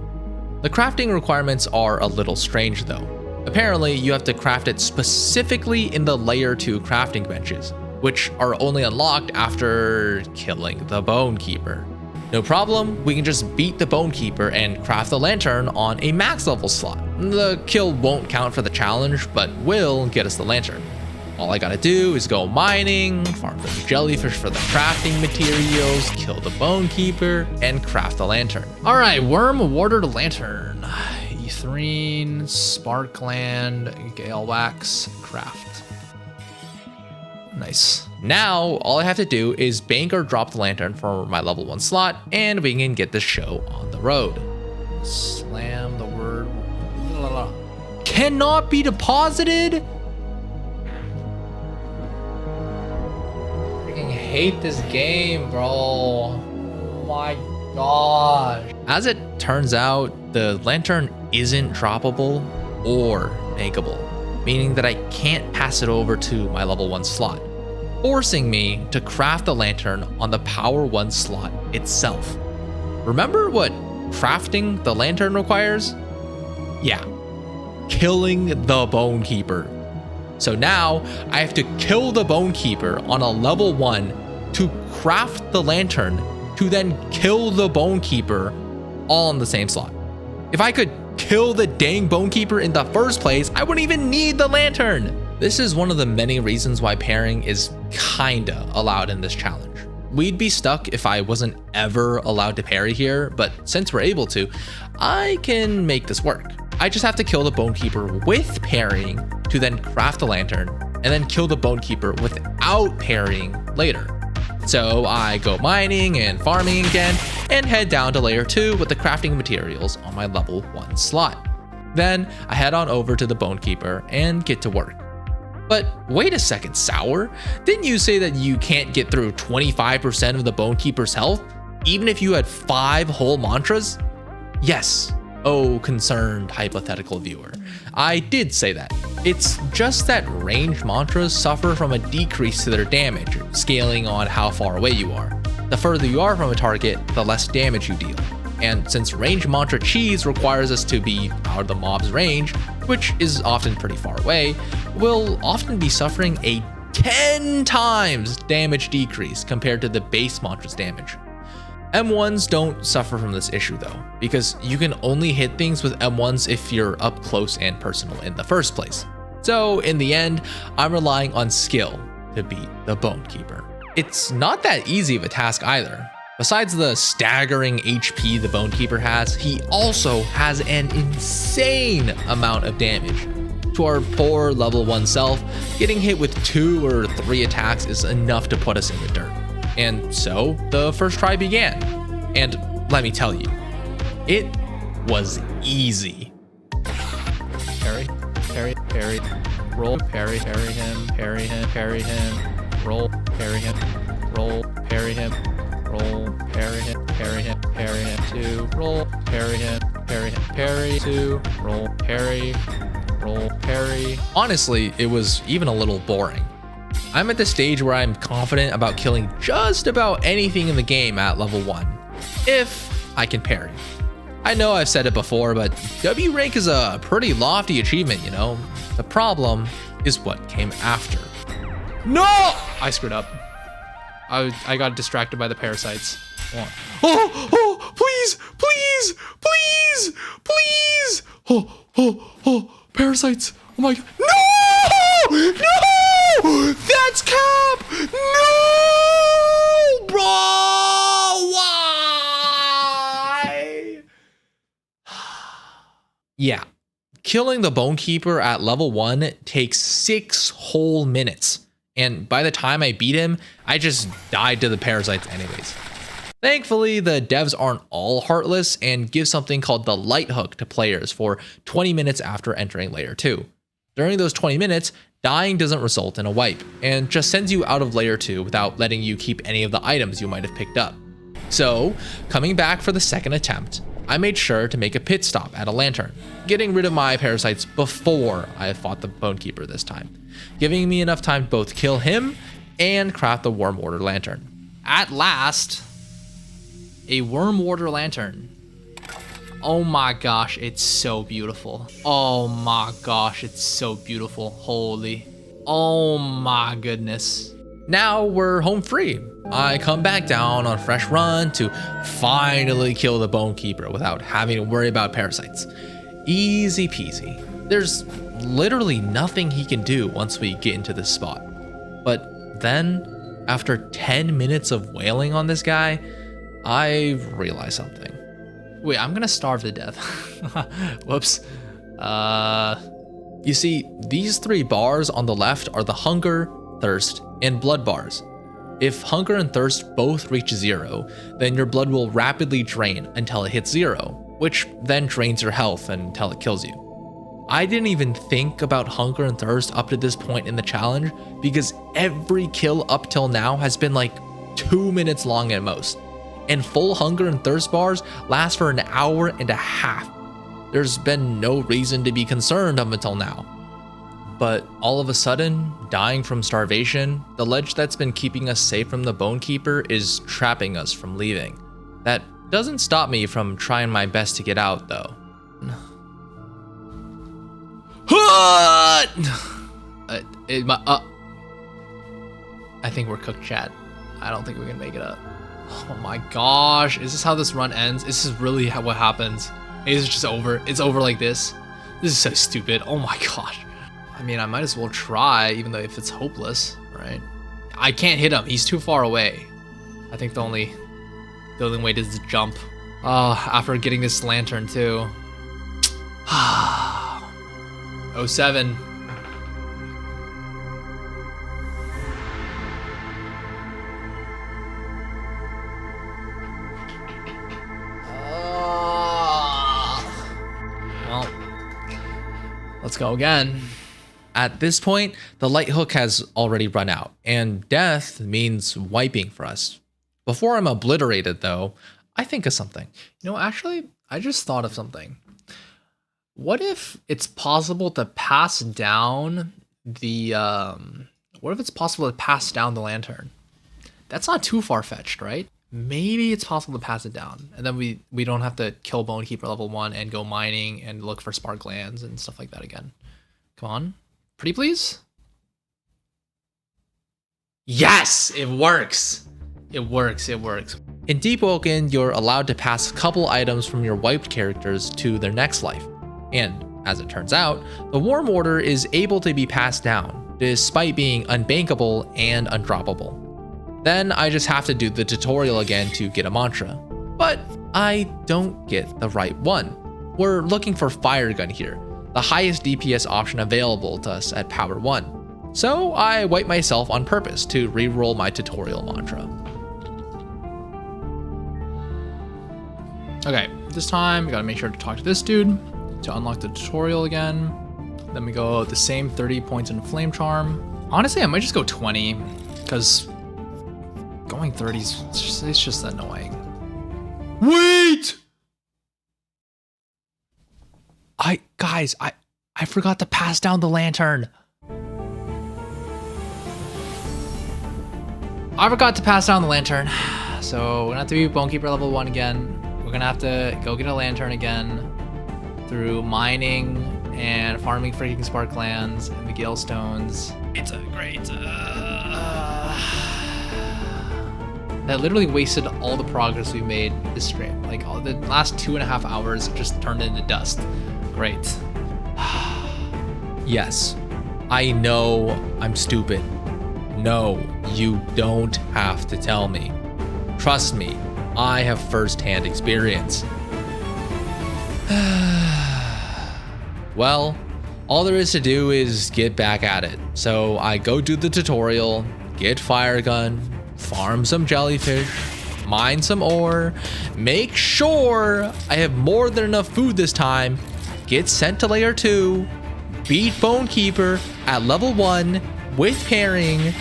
The crafting requirements are a little strange though. Apparently, you have to craft it specifically in the layer 2 crafting benches, which are only unlocked after killing the bonekeeper. No problem, we can just beat the bonekeeper and craft the lantern on a max level slot. The kill won't count for the challenge, but will get us the lantern. All I gotta do is go mining, farm the jellyfish for the crafting materials, kill the bonekeeper, and craft the lantern. All right, worm warder lantern. Etherine, sparkland, gale wax, craft. Nice. Now, all I have to do is bank or drop the lantern for my level 1 slot, and we can get this show on the road. Slam the word. Cannot be deposited? Freaking hate this game, bro. Oh my gosh. As it turns out, the lantern isn't droppable or makeable, meaning that I can't pass it over to my level 1 slot, forcing me to craft the lantern on the power 1 slot itself. Remember what crafting the lantern requires? Yeah, killing the bonekeeper. So now I have to kill the bonekeeper on a level 1 to craft the lantern to then kill the bonekeeper all in the same slot. If I could kill the dang bonekeeper in the first place, I wouldn't even need the lantern. This is one of the many reasons why parrying is kinda allowed in this challenge. We'd be stuck if I wasn't ever allowed to parry here, but since we're able to, I can make this work. I just have to kill the bonekeeper with parrying to then craft the lantern, and then kill the bonekeeper without parrying later. So I go mining and farming again, and head down to layer 2 with the crafting materials on my level 1 slot. Then I head on over to the bonekeeper and get to work. But wait a second, Sour. Didn't you say that you can't get through 25% of the bonekeeper's health, even if you had 5 whole mantras? Yes. Oh, concerned hypothetical viewer. I did say that. It's just that ranged mantras suffer from a decrease to their damage, scaling on how far away you are. The further you are from a target, the less damage you deal. And since ranged mantra cheese requires us to be out of the mob's range, which is often pretty far away, we'll often be suffering a 10 times damage decrease compared to the base mantra's damage. M1s don't suffer from this issue though, because you can only hit things with M1s if you're up close and personal in the first place. So in the end, I'm relying on skill to beat the bonekeeper. It's not that easy of a task either. Besides the staggering HP the bonekeeper has, he also has an insane amount of damage. To our poor level 1 self, getting hit with 2 or 3 attacks is enough to put us in the dirt. And so the first try began. And let me tell you, it was easy. Parry, parry, parry, roll, parry, parry him, roll, parry him, roll, parry him, roll, parry him, parry him, parry him, 2, roll, parry him, parry 2, roll, parry, roll, parry. Honestly, it was even a little boring. I'm at the stage where I'm confident about killing just about anything in the game at level 1, if I can parry. I know I've said it before, but W rank is a pretty lofty achievement, you know? The problem is what came after. No! I screwed up. I got distracted by the parasites. Oh, please, please, please, please. Oh, parasites. Oh my God. No! No! That's cap! No! Bro! Why? Yeah. Killing the bonekeeper at level 1 takes 6 whole minutes. And by the time I beat him, I just died to the parasites anyways. Thankfully, the devs aren't all heartless and give something called the light hook to players for 20 minutes after entering layer 2. During those 20 minutes, dying doesn't result in a wipe, and just sends you out of layer 2 without letting you keep any of the items you might have picked up. So, coming back for the second attempt, I made sure to make a pit stop at a lantern, getting rid of my parasites before I fought the bonekeeper this time, giving me enough time to both kill him and craft the worm water lantern. At last, a worm water lantern. Oh my gosh, it's so beautiful. Oh my gosh, it's so beautiful. Holy. Oh my goodness. Now we're home free. I come back down on a fresh run to finally kill the bonekeeper without having to worry about parasites. Easy peasy. There's literally nothing he can do once we get into this spot. But then, after 10 minutes of wailing on this guy, I realized something. Wait, I'm gonna starve to death. Whoops. You see, these 3 bars on the left are the hunger, thirst, and blood bars. If hunger and thirst both reach 0, then your blood will rapidly drain until it hits 0, which then drains your health until it kills you. I didn't even think about hunger and thirst up to this point in the challenge because every kill up till now has been like 2 minutes long at most. And full hunger and thirst bars last for an hour and a half. There's been no reason to be concerned up until now. But all of a sudden, dying from starvation, the ledge that's been keeping us safe from the bonekeeper is trapping us from leaving. That doesn't stop me from trying my best to get out though. What? I think we're cooked, chat. I don't think we can make it up. Oh my gosh. Is this how this run ends? This is really what happens. Is it just over? It's over like this? This is so stupid. Oh my gosh. I mean, I might as well try, even though if it's hopeless, right? I can't hit him. He's too far away. I think the only way is to jump. After getting this lantern too. 07. Well, let's go again. At this point, the light hook has already run out, and death means wiping for us. Before I'm obliterated, though, I think of something. You know, actually, I just thought of something. What if it's possible to pass down the what if it's possible to pass down the lantern? That's not too far-fetched, right? Maybe it's possible to pass it down, and then we don't have to kill Bonekeeper level 1 and go mining and look for spark glands and stuff like that again. Come on. Pretty please? Yes, it works. It works. In Deepwoken, you're allowed to pass a couple items from your wiped characters to their next life. And as it turns out, the Warm Order is able to be passed down, despite being unbankable and undroppable. Then I just have to do the tutorial again to get a mantra. But I don't get the right one. We're looking for Fire Gun here, the highest DPS option available to us at Power 1. So I wipe myself on purpose to reroll my tutorial mantra. Okay, this time we gotta make sure to talk to this dude to unlock the tutorial again. Then we go the same 30 points in Flame Charm. Honestly, I might just go 20, because going 30s, it's just annoying. Wait! Guys, I forgot to pass down the lantern. I forgot to pass down the lantern. So we're gonna have to be Bonekeeper level 1 again. We're gonna have to go get a lantern again through mining and farming freaking spark glands and the gale stones. It's a great that literally wasted all the progress we made this stream. Like all the last 2.5 hours just turned into dust. Great. Yes, I know I'm stupid. No, you don't have to tell me. Trust me, I have first-hand experience. Well, all there is to do is get back at it. So I go do the tutorial, get Fire Gun, farm some jellyfish, mine some ore, make sure I have more than enough food this time, get sent to layer 2, beat Bonekeeper at level 1 with Parrying,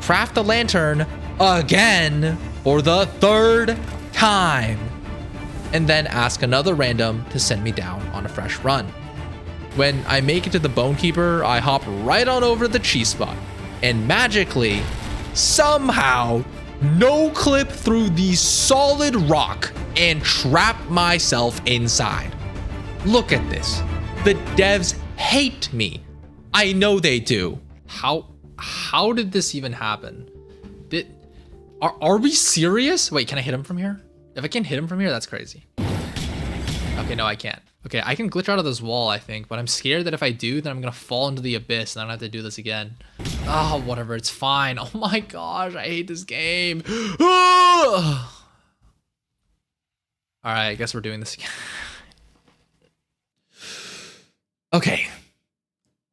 craft the lantern again for the 3rd time, and then ask another random to send me down on a fresh run. When I make it to the Bonekeeper, I hop right on over the cheese spot and magically, somehow, no clip through the solid rock and trap myself inside. Look at this. The devs hate me. I know they do. How did this even happen? Are we serious? Wait, can I hit him from here? If I can hit him from here, that's crazy. Okay, no, I can't. Okay, I can glitch out of this wall, I think, but I'm scared that if I do, then I'm gonna fall into the abyss and I don't have to do this again. Oh, whatever, it's fine. Oh my gosh, I hate this game. All right, I guess we're doing this again. Okay,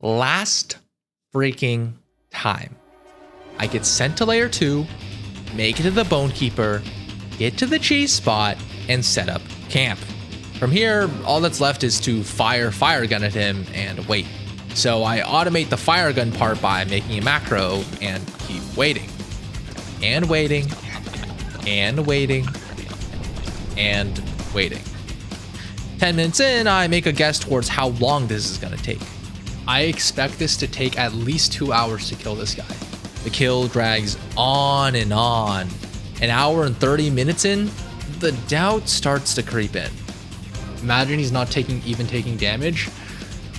last freaking time. I get sent to layer 2, make it to the Bonekeeper, get to the cheese spot, and set up camp. From here, all that's left is to fire gun at him and wait. So I automate the fire gun part by making a macro and keep waiting. And waiting. And waiting. And waiting. 10 minutes in, I make a guess towards how long this is gonna take. I expect this to take at least 2 hours to kill this guy. The kill drags on and on. An hour and 30 minutes in, the doubt starts to creep in. Imagine he's not taking damage.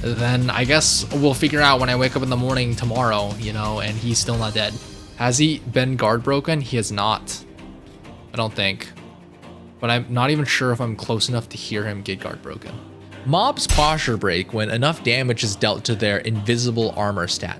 then I guess we'll figure out when I wake up in the morning tomorrow, you know, and he's still not dead. Has he been guard broken? He has not. I don't think. But I'm not even sure if I'm close enough to hear him get guard broken. Mobs posture break when enough damage is dealt to their invisible armor stat.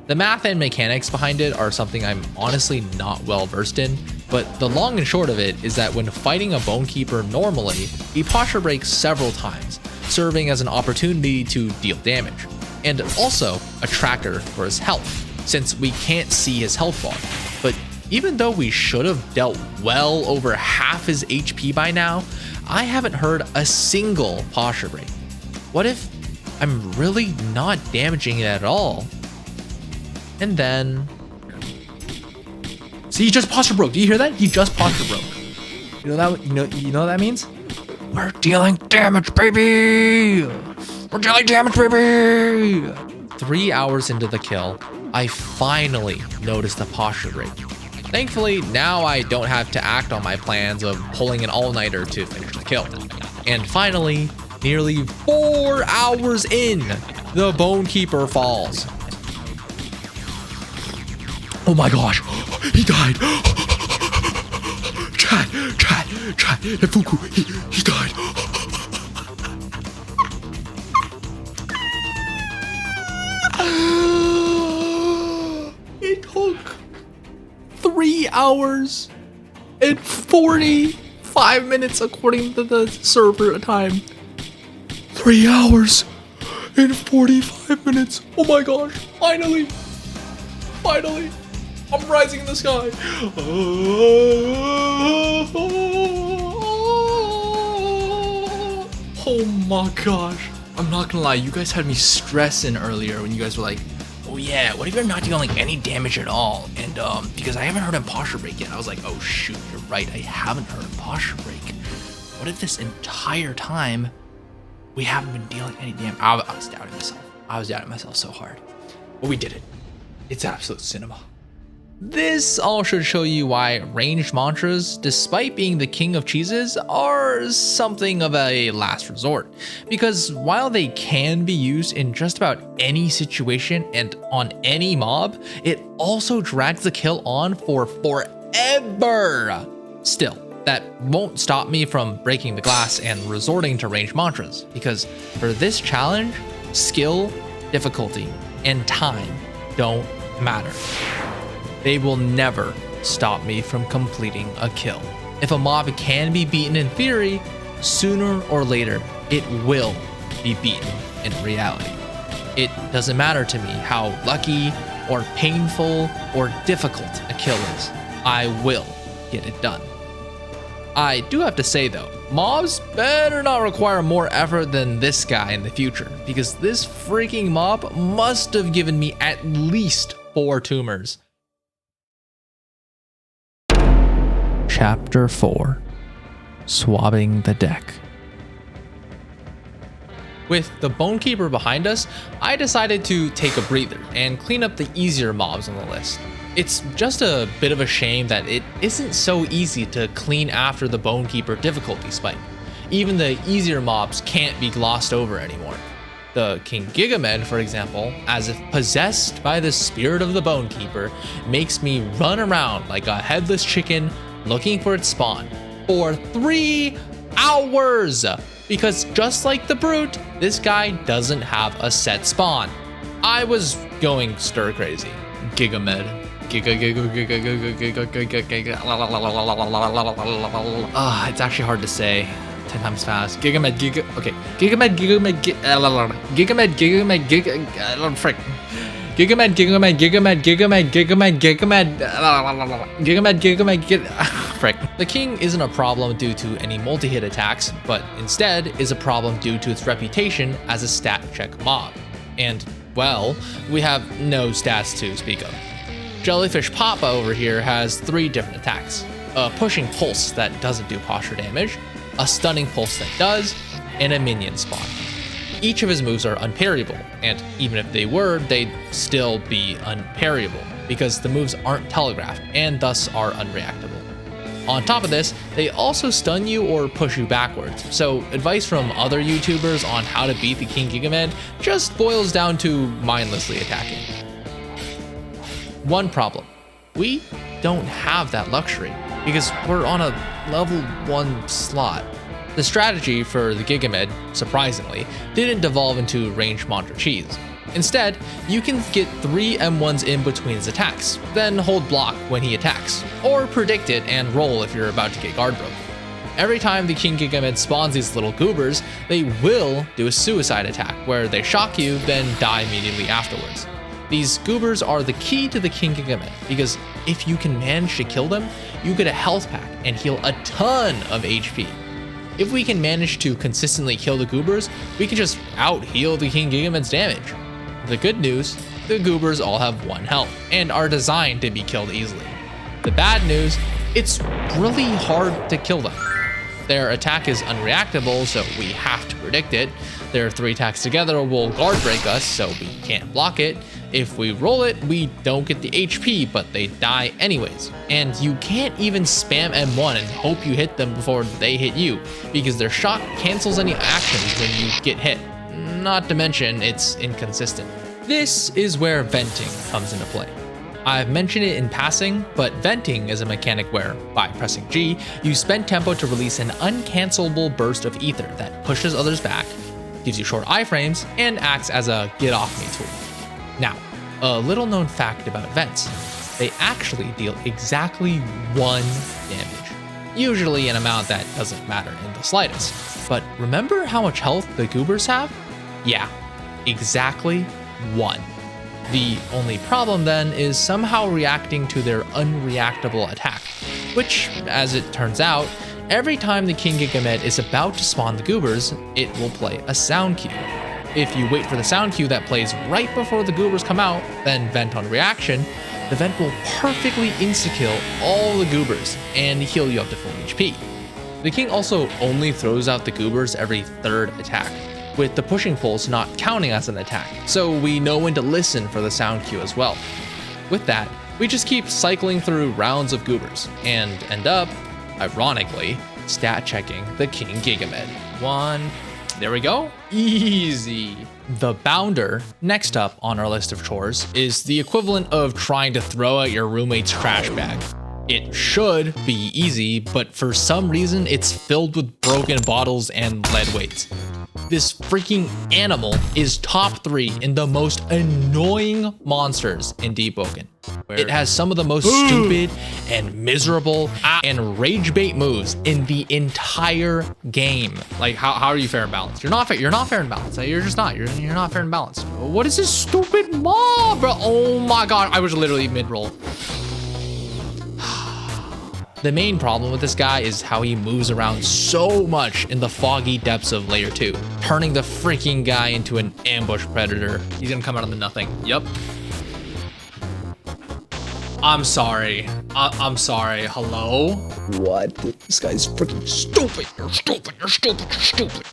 The math and mechanics behind it are something I'm honestly not well versed in, but the long and short of it is that when fighting a bonekeeper normally, he posture breaks several times, serving as an opportunity to deal damage, and also a tracker for his health, since we can't see his health bar. But even though we should have dealt well over half his HP by now, I haven't heard a single posture break. What if I'm really not damaging it at all? And then... See, he just posture broke. Do you hear that? He just posture broke. You know that? You know what that means? We're dealing damage, baby. We're dealing damage, baby. 3 hours into the kill, I finally noticed a posture break. Thankfully, now I don't have to act on my plans of pulling an all-nighter to finish the kill. And finally, nearly 4 hours in, the bonekeeper falls. Oh my gosh, he died. Chad, Fuku, he died. It took 3 hours and 45 minutes according to the server time. 3 hours and 45 minutes. Oh my gosh, finally. I'm rising in the sky. Oh my gosh. I'm not gonna lie, you guys had me stressing earlier when you guys were like, oh yeah, what if you're not dealing any damage at all? And because I haven't heard him posture break yet. I was like, oh shoot, you're right, I haven't heard him posture break. What if this entire time we haven't been dealing any damage? I was doubting myself. I was doubting myself so hard. But we did it. It's absolute cinema. This all should show you why ranged mantras, despite being the king of cheeses, are something of a last resort. Because while they can be used in just about any situation and on any mob, it also drags the kill on for forever. Still, that won't stop me from breaking the glass and resorting to ranged mantras, because for this challenge, skill, difficulty, and time don't matter. They will never stop me from completing a kill. If a mob can be beaten in theory, sooner or later, it will be beaten in reality. It doesn't matter to me how lucky or painful or difficult a kill is. I will get it done. I do have to say though, mobs better not require more effort than this guy in the future, because this freaking mob must have given me at least 4 tumors. Chapter 4, Swabbing the Deck. With the bonekeeper behind us, I decided to take a breather and clean up the easier mobs on the list. It's just a bit of a shame that it isn't so easy to clean after the bonekeeper difficulty spike. Even the easier mobs can't be glossed over anymore. The King Gigamed, for example, as if possessed by the spirit of the bonekeeper, makes me run around like a headless chicken looking for its spawn for 3 hours. Because just like the brute, this guy doesn't have a set spawn. I was going stir crazy. Gigamed. It's actually hard to say 10 times fast. Gigamed, okay. Gigamed, frick. Frick. The king isn't a problem due to any multi-hit attacks, but instead is a problem due to its reputation as a stat check mob. And, well, we have no stats to speak of. Jellyfish Papa over here has 3 different attacks. A pushing pulse that doesn't do posture damage, a stunning pulse that does, and a minion spawn. Each of his moves are unparryable, and even if they were, they'd still be unparryable, because the moves aren't telegraphed and thus are unreactable. On top of this, they also stun you or push you backwards, so advice from other YouTubers on how to beat the King Gigamed just boils down to mindlessly attacking. One problem, we don't have that luxury because we're on a level 1 slot. The strategy for the Gigamed, surprisingly, didn't devolve into ranged Mantra Cheese. Instead, you can get 3 M1s in between his attacks, then hold block when he attacks, or predict it and roll if you're about to get guard broke. Every time the King Gigamed spawns these little goobers, they will do a suicide attack where they shock you, then die immediately afterwards. These goobers are the key to the King Gigamed because if you can manage to kill them, you get a health pack and heal a ton of HP. If we can manage to consistently kill the goobers, we can just out-heal the King Gigamed's damage. The good news, the goobers all have 1 health and are designed to be killed easily. The bad news, it's really hard to kill them. Their attack is unreactable, so we have to predict it. Their 3 attacks together will guard break us, so we can't block it. If we roll it, we don't get the HP, but they die anyways. And you can't even spam M1 and hope you hit them before they hit you, because their shot cancels any actions when you get hit. Not to mention, it's inconsistent. This is where venting comes into play. I've mentioned it in passing, but venting is a mechanic where, by pressing G, you spend tempo to release an uncancelable burst of ether that pushes others back, gives you short iframes, and acts as a get off me tool. Now, a little known fact about vents, they actually deal exactly 1 damage, usually an amount that doesn't matter in the slightest. But remember how much health the goobers have? Yeah, exactly 1. The only problem then is somehow reacting to their unreactable attack, which, as it turns out, every time the King Gigamed is about to spawn the goobers, it will play a sound cue. If you wait for the sound cue that plays right before the goobers come out, then vent on reaction, the vent will perfectly insta-kill all the goobers and heal you up to full HP. The King also only throws out the goobers every 3rd attack, with the pushing pulse not counting as an attack, so we know when to listen for the sound cue as well. With that, we just keep cycling through rounds of goobers, and end up, ironically, stat checking the King Gigamed. 1, there we go, easy. The bounder, next up on our list of chores, is the equivalent of trying to throw out your roommate's trash bag. It should be easy, but for some reason it's filled with broken bottles and lead weights. This freaking animal is top 3 in the most annoying monsters in Deepwoken. It has some of the most stupid and miserable and rage bait moves in the entire game. Like, how are you fair and balanced? You're not fair and balanced. You're just not. You're not fair and balanced. What is this stupid mob, bro? Oh my god, I was literally mid-roll. The main problem with this guy is how he moves around so much in the foggy depths of layer 2, turning the freaking guy into an ambush predator. He's gonna come out of the nothing. Yep. I'm sorry. I'm sorry. Hello? What? This guy's freaking stupid. You're stupid. You're stupid. You're stupid.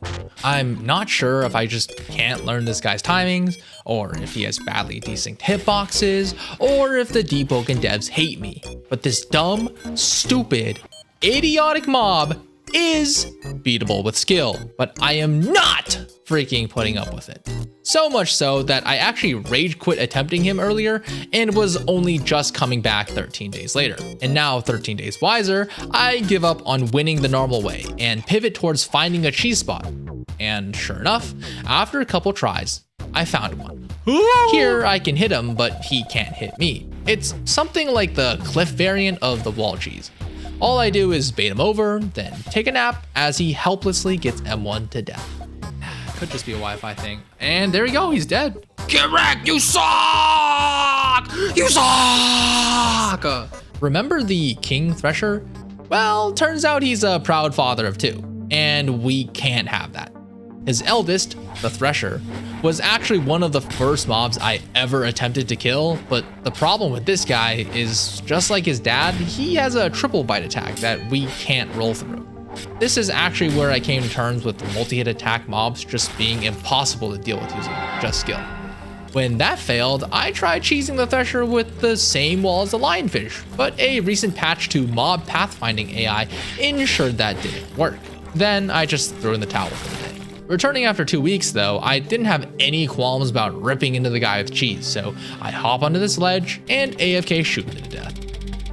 I'm not sure if I just can't learn this guy's timings, or if he has badly desynced hitboxes, or if the Deepwoken devs hate me. But this dumb, stupid, idiotic mob is beatable with skill, but I am not freaking putting up with it. So much so that I actually rage quit attempting him earlier and was only just coming back 13 days later. And now 13 days wiser, I give up on winning the normal way and pivot towards finding a cheese spot. And sure enough, after a couple tries, I found one. Here I can hit him, but he can't hit me. It's something like the cliff variant of the wall cheese. All I do is bait him over, then take a nap as he helplessly gets M1 to death. Could just be a Wi-Fi thing. And there we go, he's dead. Get wrecked, you suck! You suck! Remember the King Thresher? Well, turns out he's a proud father of 2, and we can't have that. His eldest, the Thresher, was actually one of the first mobs I ever attempted to kill, but the problem with this guy is, just like his dad, he has a triple bite attack that we can't roll through. This is actually where I came to terms with multi-hit attack mobs just being impossible to deal with using just skill. When that failed, I tried cheesing the Thresher with the same wall as the Lionfish, but a recent patch to mob pathfinding AI ensured that didn't work. Then I just threw in the towel for the day. Returning after 2 weeks though, I didn't have any qualms about ripping into the guy with cheese, so I hop onto this ledge and AFK shoot him to death.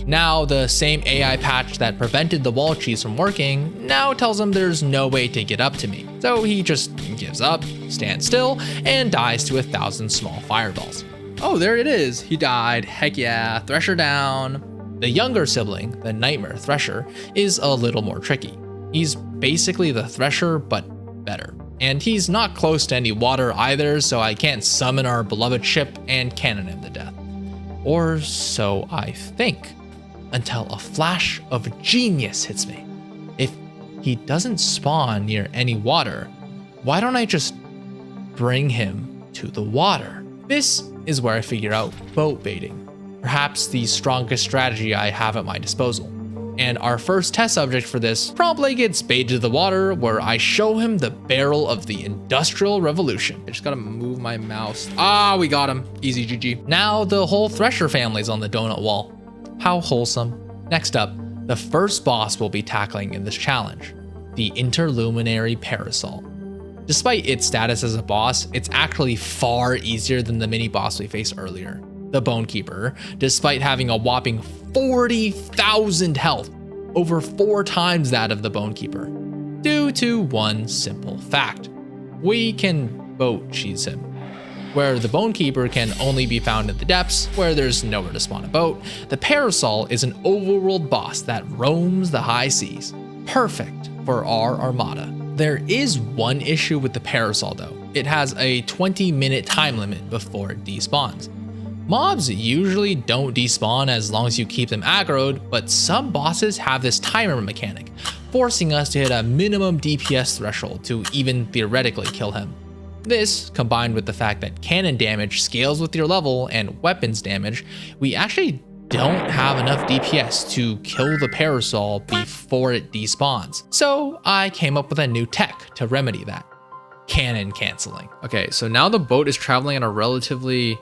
Now the same AI patch that prevented the wall cheese from working now tells him there's no way to get up to me. So he just gives up, stands still, and dies to 1,000 small fireballs. Oh, there it is. He died. Heck yeah. Thresher down. The younger sibling, the Nightmare Thresher, is a little more tricky. He's basically the Thresher, but better. And he's not close to any water either, so I can't summon our beloved ship and cannon him to death. Or so I think. Until a flash of genius hits me. If he doesn't spawn near any water, why don't I just bring him to the water? This is where I figure out boat baiting, perhaps the strongest strategy I have at my disposal. And our first test subject for this probably gets baited to the water, where I show him the barrel of the Industrial Revolution. I just gotta move my mouse. Ah, we got him. Easy GG. Now the whole Thresher family's on the donut wall. How wholesome. Next up, the first boss we'll be tackling in this challenge, the Interluminary Parasite. Despite its status as a boss, it's actually far easier than the mini boss we faced earlier, the Bonekeeper, despite having a whopping 40,000 health, over 4 times that of the Bonekeeper, due to one simple fact. We can boat cheese him. Where the Bonekeeper can only be found in the depths, where there's nowhere to spawn a boat, the Parasite is an overworld boss that roams the high seas. Perfect for our armada. There is one issue with the Parasite though. It has a 20-minute time limit before it despawns. Mobs usually don't despawn as long as you keep them aggroed, but some bosses have this timer mechanic, forcing us to hit a minimum DPS threshold to even theoretically kill him. This, combined with the fact that cannon damage scales with your level and weapons damage, we actually don't have enough DPS to kill the Parasite before it despawns. So I came up with a new tech to remedy that. Cannon canceling. Okay, so now the boat is traveling at a relatively,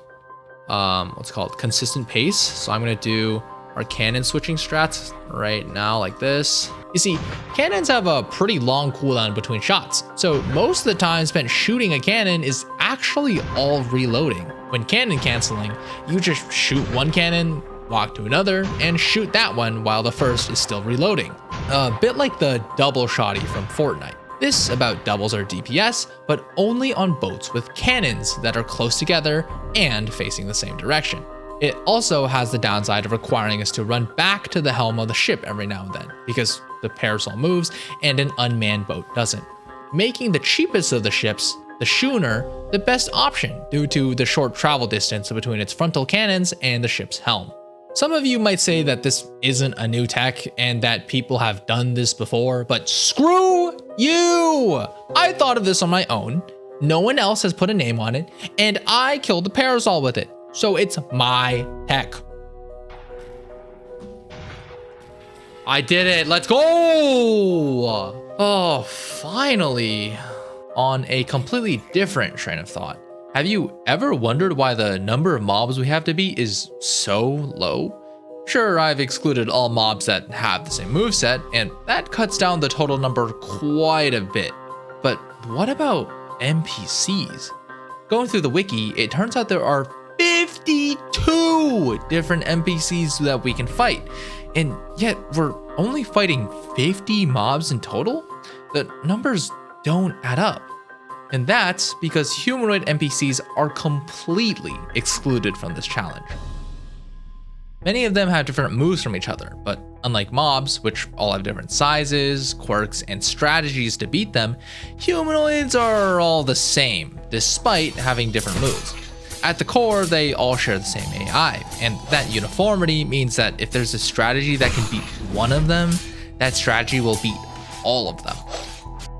consistent pace. So I'm gonna do our cannon switching strats right now like this. You see, cannons have a pretty long cooldown between shots, so most of the time spent shooting a cannon is actually all reloading. When cannon canceling, you just shoot one cannon, walk to another, and shoot that one while the first is still reloading. A bit like the double shotty from Fortnite. This about doubles our DPS, but only on boats with cannons that are close together and facing the same direction. It also has the downside of requiring us to run back to the helm of the ship every now and then, because the Parasite moves and an unmanned boat doesn't, making the cheapest of the ships, the schooner, the best option due to the short travel distance between its frontal cannons and the ship's helm. Some of you might say that this isn't a new tech and that people have done this before, but screw you! I thought of this on my own, no one else has put a name on it, and I killed the Parasite with it. So it's my tech. I did it, let's go! Oh, finally. On a completely different train of thought, have you ever wondered why the number of mobs we have to beat is so low? Sure, I've excluded all mobs that have the same moveset, and that cuts down the total number quite a bit. But what about NPCs? Going through the wiki, it turns out there are 52 different NPCs that we can fight, and yet we're only fighting 50 mobs in total? The numbers don't add up. And that's because humanoid NPCs are completely excluded from this challenge. Many of them have different moves from each other, but unlike mobs, which all have different sizes, quirks, and strategies to beat them, humanoids are all the same, despite having different moves. At the core, they all share the same AI, and that uniformity means that if there's a strategy that can beat one of them, that strategy will beat all of them.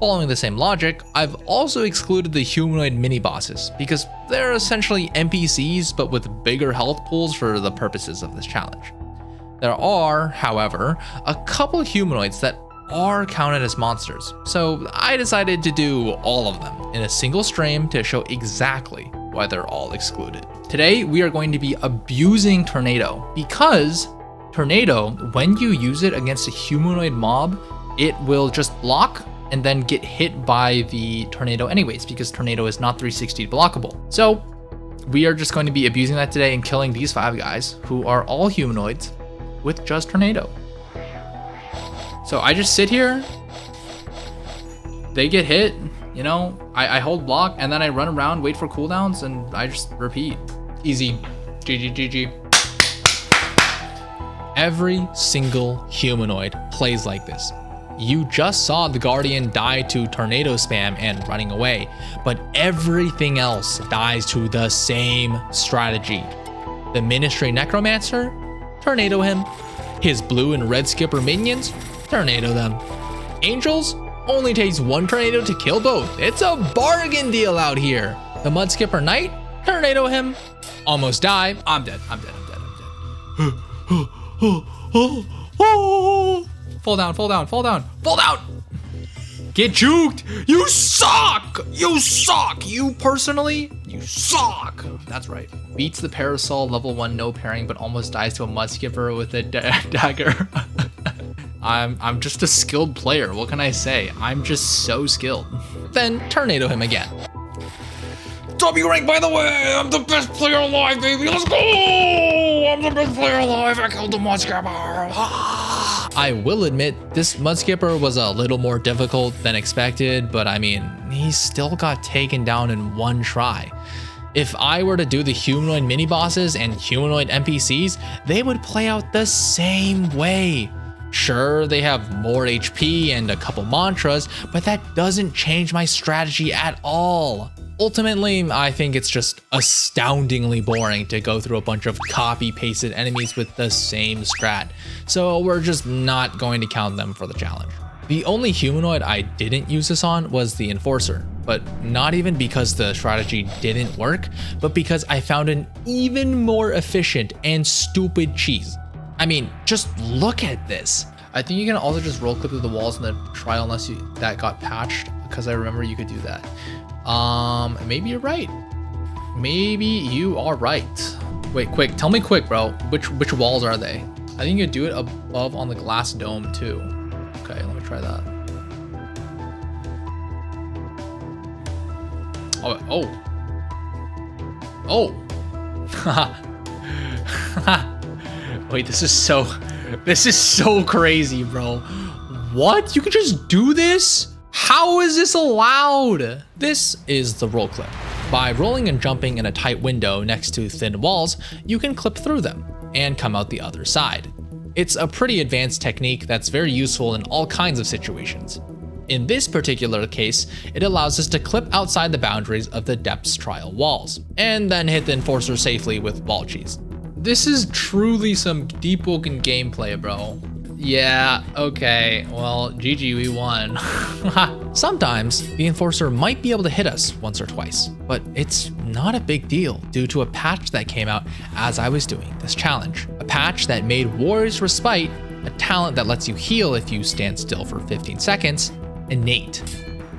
Following the same logic, I've also excluded the humanoid mini-bosses, because they're essentially NPCs but with bigger health pools for the purposes of this challenge. There are, however, a couple humanoids that are counted as monsters, so I decided to do all of them in a single stream to show exactly why they're all excluded. Today, we are going to be abusing Tornado because Tornado, when you use it against a humanoid mob, it will just block and then get hit by the Tornado anyways, because Tornado is not 360 blockable. So we are just going to be abusing that today and killing these 5 guys who are all humanoids with just Tornado. So I just sit here, they get hit, you know, I hold block and then I run around, wait for cooldowns, and I just repeat. Easy. GG, GG. Every single humanoid plays like this. You just saw the Guardian die to Tornado spam and running away, but everything else dies to the same strategy. The Ministry Necromancer, Tornado him. His blue and red skipper minions, Tornado them. Angels only takes 1 Tornado to kill both. It's a bargain deal out here. The Mud Skipper Knight, Tornado him. Almost die. I'm dead. Fall down, fall down, fall down, fall down. Get juked. You suck. You suck. You personally, you suck. That's right. Beats the Parasol level 1 no pairing, but almost dies to a Mud Skipper with a dagger. I'm just a skilled player. What can I say? I'm just so skilled. Then Tornado him again. W rank, by the way. I'm the best player alive, baby. Let's go. I'm the best player alive. I killed the Mud Skipper. I will admit, this Mud Skipper was a little more difficult than expected, but I mean, he still got taken down in 1 try. If I were to do the humanoid mini bosses and humanoid NPCs, they would play out the same way. Sure, they have more HP and a couple mantras, but that doesn't change my strategy at all. Ultimately, I think it's just astoundingly boring to go through a bunch of copy-pasted enemies with the same strat, so we're just not going to count them for the challenge. The only humanoid I didn't use this on was the Enforcer, but not even because the strategy didn't work, but because I found an even more efficient and stupid cheese. I mean, just look at this. I think you can also just roll clip through the walls in the trial unless that got patched, because I remember you could do that. Maybe you're right. Maybe you are right. Wait, quick, tell me quick, bro. Which walls are they? I think you could do it above on the glass dome too. Okay, let me try that. Oh. Wait, this is so crazy, bro. What? You can just do this? How is this allowed? This is the roll clip. By rolling and jumping in a tight window next to thin walls, you can clip through them and come out the other side. It's a pretty advanced technique that's very useful in all kinds of situations. In this particular case, it allows us to clip outside the boundaries of the depths trial walls, and then hit the Enforcer safely with wall cheese. This is truly some Deepwoken gameplay, bro. Yeah, okay, well, GG, we won. Sometimes, the Enforcer might be able to hit us once or twice, but it's not a big deal due to a patch that came out as I was doing this challenge. A patch that made Warrior's Respite, a talent that lets you heal if you stand still for 15 seconds, innate.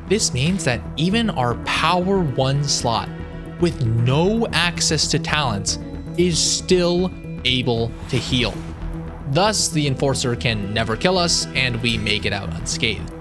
This means that even our Power 1 slot, with no access to talents, is still able to heal. Thus, the Enforcer can never kill us, and we make it out unscathed.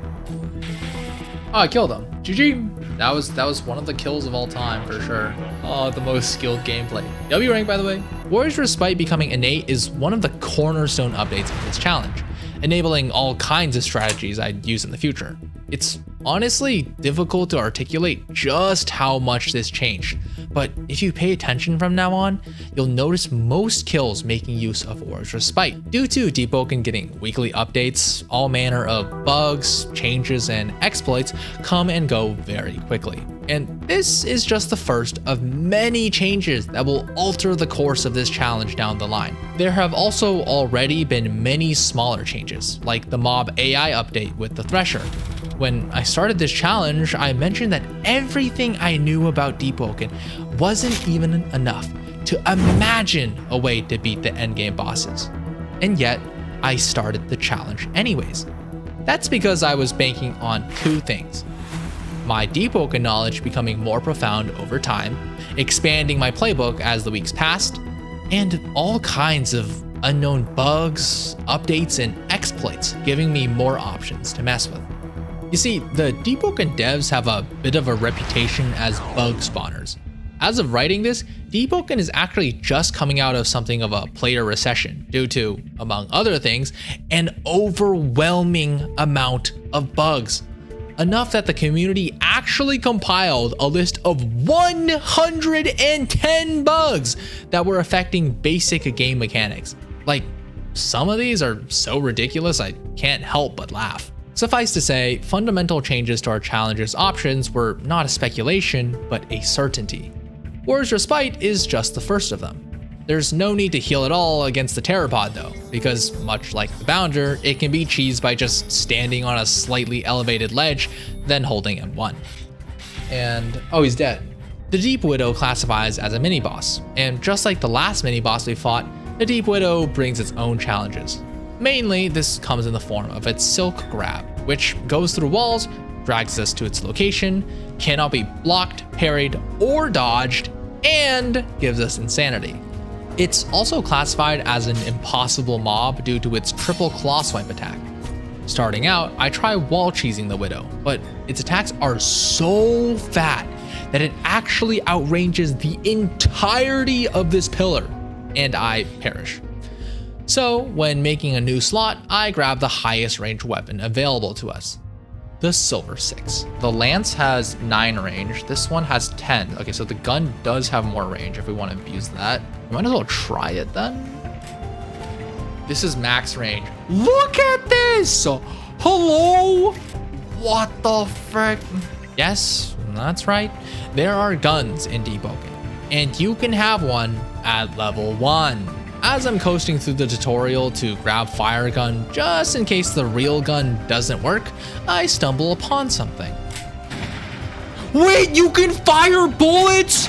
Oh, I killed him. GG. That was one of the kills of all time, for sure. Oh, the most skilled gameplay. W rank, by the way. Warrior's Respite becoming innate is one of the cornerstone updates of this challenge, enabling all kinds of strategies I'd use in the future. It's honestly difficult to articulate just how much this changed, but if you pay attention from now on, you'll notice most kills making use of Warrior's Respite. Due to Deepwoken getting weekly updates, all manner of bugs, changes, and exploits come and go very quickly. And this is just the first of many changes that will alter the course of this challenge down the line. There have also already been many smaller changes, like the mob AI update with the Thresher. When I started this challenge, I mentioned that everything I knew about Deepwoken wasn't even enough to imagine a way to beat the endgame bosses. And yet, I started the challenge anyways. That's because I was banking on 2 things. my Deepwoken knowledge becoming more profound over time, expanding my playbook as the weeks passed, and all kinds of unknown bugs, updates, and exploits, giving me more options to mess with. You see, the Deepwoken devs have a bit of a reputation as bug spawners. As of writing this, Deepwoken is actually just coming out of something of a player recession due to, among other things, an overwhelming amount of bugs. Enough that the community actually compiled a list of 110 bugs that were affecting basic game mechanics. Like, some of these are so ridiculous I can't help but laugh. Suffice to say, fundamental changes to our challenges options were not a speculation, but a certainty. War's Respite is just the first of them. There's no need to heal at all against the Pteropod though, because much like the Bounder, it can be cheesed by just standing on a slightly elevated ledge, then holding M1. And, oh, he's dead. The Deep Widow classifies as a mini-boss, and just like the last mini-boss we fought, the Deep Widow brings its own challenges. Mainly, this comes in the form of its Silk Grab, which goes through walls, drags us to its location, cannot be blocked, parried, or dodged, and gives us insanity. It's also classified as an impossible mob due to its triple claw swipe attack. Starting out, I try wall cheesing the Widow, but its attacks are so fat that it actually outranges the entirety of this pillar, and I perish. So when making a new slot, I grab the highest range weapon available to us, the Silver 6. The Lance has 9 range, this one has 10. Okay, so the gun does have more range if we want to abuse that. We might as well try it then. This is max range. Look at this! Hello? What the frick? Yes, that's right. There are guns in Deepwoken, and you can have one at level 1. As I'm coasting through the tutorial to grab fire gun just in case the real gun doesn't work, I stumble upon something. Wait, you can fire bullets?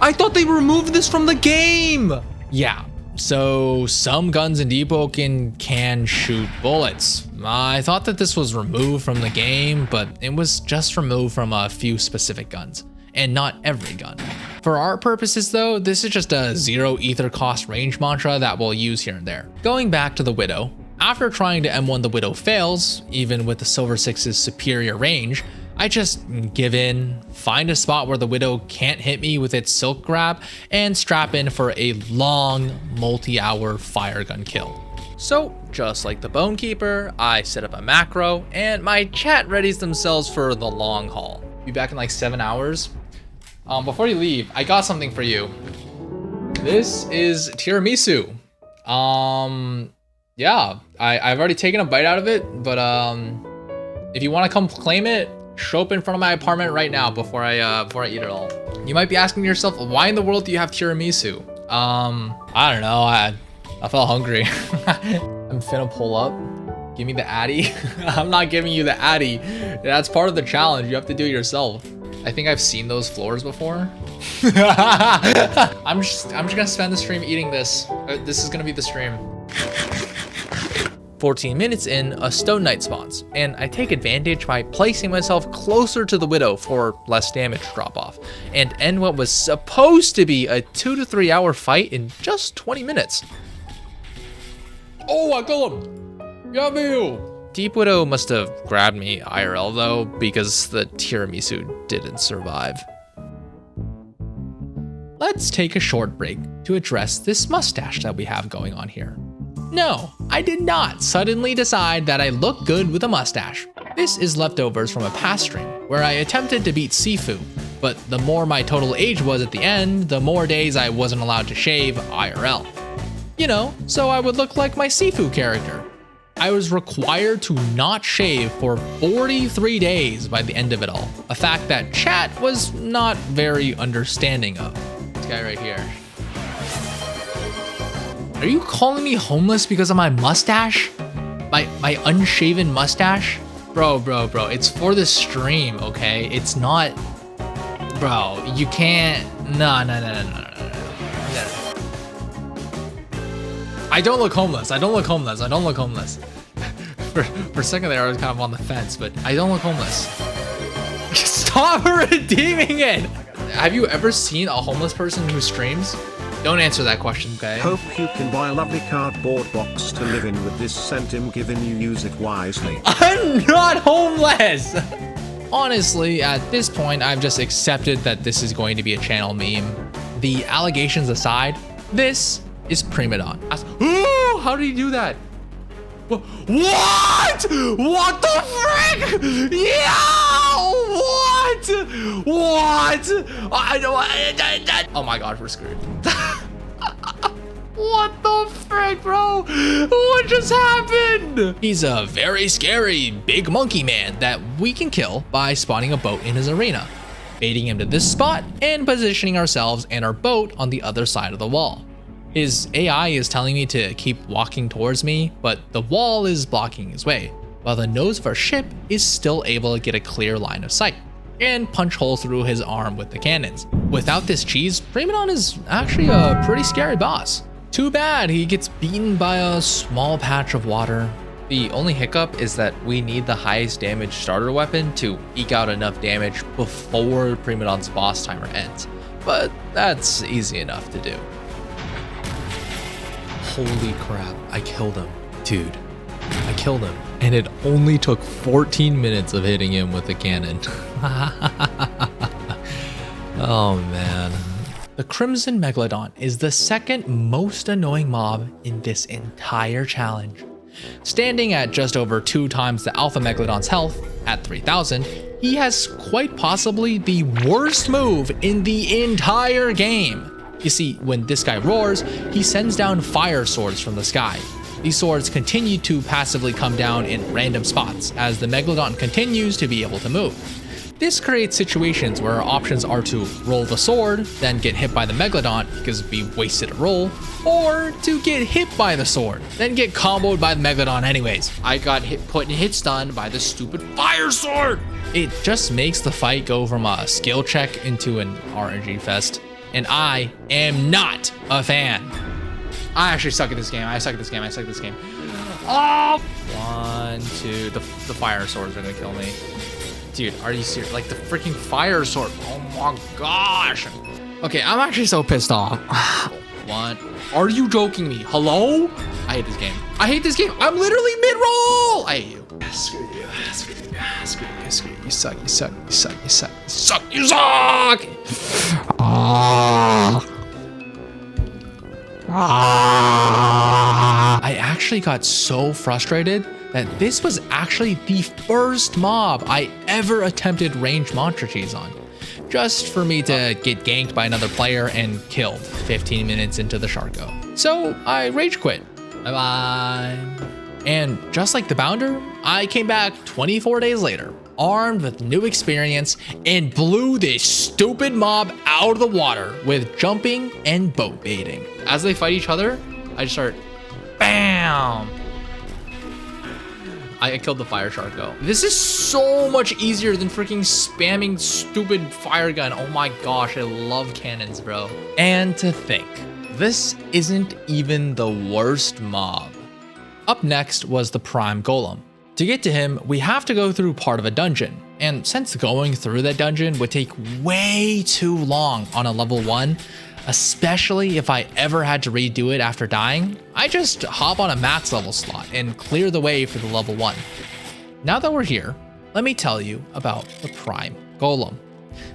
I thought they removed this from the game. Yeah, so some guns in Deepwoken can shoot bullets. I thought that this was removed from the game, but it was just removed from a few specific guns, and not every gun. For our purposes though, this is just a zero ether cost range mantra that we'll use here and there. Going back to the Widow, after trying to M1 the Widow fails, even with the Silver 6's superior range, I just give in, find a spot where the Widow can't hit me with its Silk Grab, and strap in for a long, multi-hour fire gun kill. So, just like the Bonekeeper, I set up a macro, and my chat readies themselves for the long haul. Be back in like 7 hours. Before you leave, I got something for you. This is tiramisu. Yeah, I've already taken a bite out of it, but if you want to come claim it, show up in front of my apartment right now before I eat it all. You might be asking yourself, why in the world do you have tiramisu? I don't know. I felt hungry. I'm finna pull up. Give me the Addy. I'm not giving you the Addy. That's part of the challenge. You have to do it yourself. I think I've seen those floors before. I'm just gonna spend the stream eating this. This is gonna be the stream. 14 minutes in, a Stone Knight spawns, and I take advantage by placing myself closer to the Widow for less damage drop off, and end what was supposed to be a 2 to 3 hour fight in just 20 minutes. Oh, I killed him! Yummy! Deep Widow must have grabbed me IRL though, because the tiramisu didn't survive. Let's take a short break to address this mustache that we have going on here. No, I did not suddenly decide that I look good with a mustache. This is leftovers from a past stream where I attempted to beat Sifu, but the more my total age was at the end, the more days I wasn't allowed to shave IRL. You know, so I would look like my Sifu character. I was required to not shave for 43 days by the end of it all, a fact that chat was not very understanding of. This guy right here. Are you calling me homeless because of my mustache? My unshaven mustache? Bro, it's for the stream, okay? It's not, bro, you can't, no. I don't look homeless. For a second there, I was kind of on the fence, but I don't look homeless. Stop redeeming it. Have you ever seen a homeless person who streams? Don't answer that question, okay? Hope you can buy a lovely cardboard box to live in with this centim given you use it wisely. I'm not homeless! Honestly, at this point, I've just accepted that this is going to be a channel meme. The allegations aside, this is Primadon. Ooh, how did he do that? What? What the frick? Yeah! What? Oh my god, we're screwed. What the frick, bro? What just happened? He's a very scary big monkey man that we can kill by spawning a boat in his arena, baiting him to this spot, and positioning ourselves and our boat on the other side of the wall. His AI is telling me to keep walking towards me, but the wall is blocking his way, while the nose of our ship is still able to get a clear line of sight and punch holes through his arm with the cannons. Without this cheese, Primadon is actually a pretty scary boss. Too bad he gets beaten by a small patch of water. The only hiccup is that we need the highest damage starter weapon to eke out enough damage before Primadon's boss timer ends, but that's easy enough to do. Holy crap, I killed him. Dude, I killed him. And it only took 14 minutes of hitting him with a cannon. Oh man. The Crimson Megalodon is the second most annoying mob in this entire challenge. Standing at just over 2 times the Alpha Megalodon's health, at 3000, he has quite possibly the worst move in the entire game. You see, when this guy roars, he sends down fire swords from the sky. These swords continue to passively come down in random spots as the Megalodon continues to be able to move. This creates situations where our options are to roll the sword, then get hit by the Megalodon because we wasted a roll, or to get hit by the sword, then get comboed by the Megalodon anyways. I got put in hit stun by the stupid fire sword! It just makes the fight go from a skill check into an RNG fest, and I am not a fan. I actually suck at this game. I suck at this game. Oh! 1, 2, the fire swords are gonna kill me. Dude, are you serious? Like the freaking fire sword. Oh my gosh. Okay, I'm actually so pissed off. 1. Are you joking me? Hello? I hate this game. I'm literally mid-roll. I hate you. Screw you. You suck. I actually got so frustrated that this was actually the first mob I ever attempted ranged monster cheese on, just for me to get ganked by another player and killed 15 minutes into the Sharko. So I rage quit. Bye-bye. And just like the Bounder, I came back 24 days later, armed with new experience, and blew this stupid mob out of the water with jumping and boat baiting. As they fight each other, I just start, bam! I killed the fire shark though. This is so much easier than freaking spamming stupid fire gun. Oh my gosh, I love cannons, bro. And to think, this isn't even the worst mob. Up next was the Prime Golem. To get to him, we have to go through part of a dungeon. And since going through that dungeon would take way too long on a level 1, especially if I ever had to redo it after dying, I just hop on a max level slot and clear the way for the level 1. Now that we're here, let me tell you about the Prime Golem.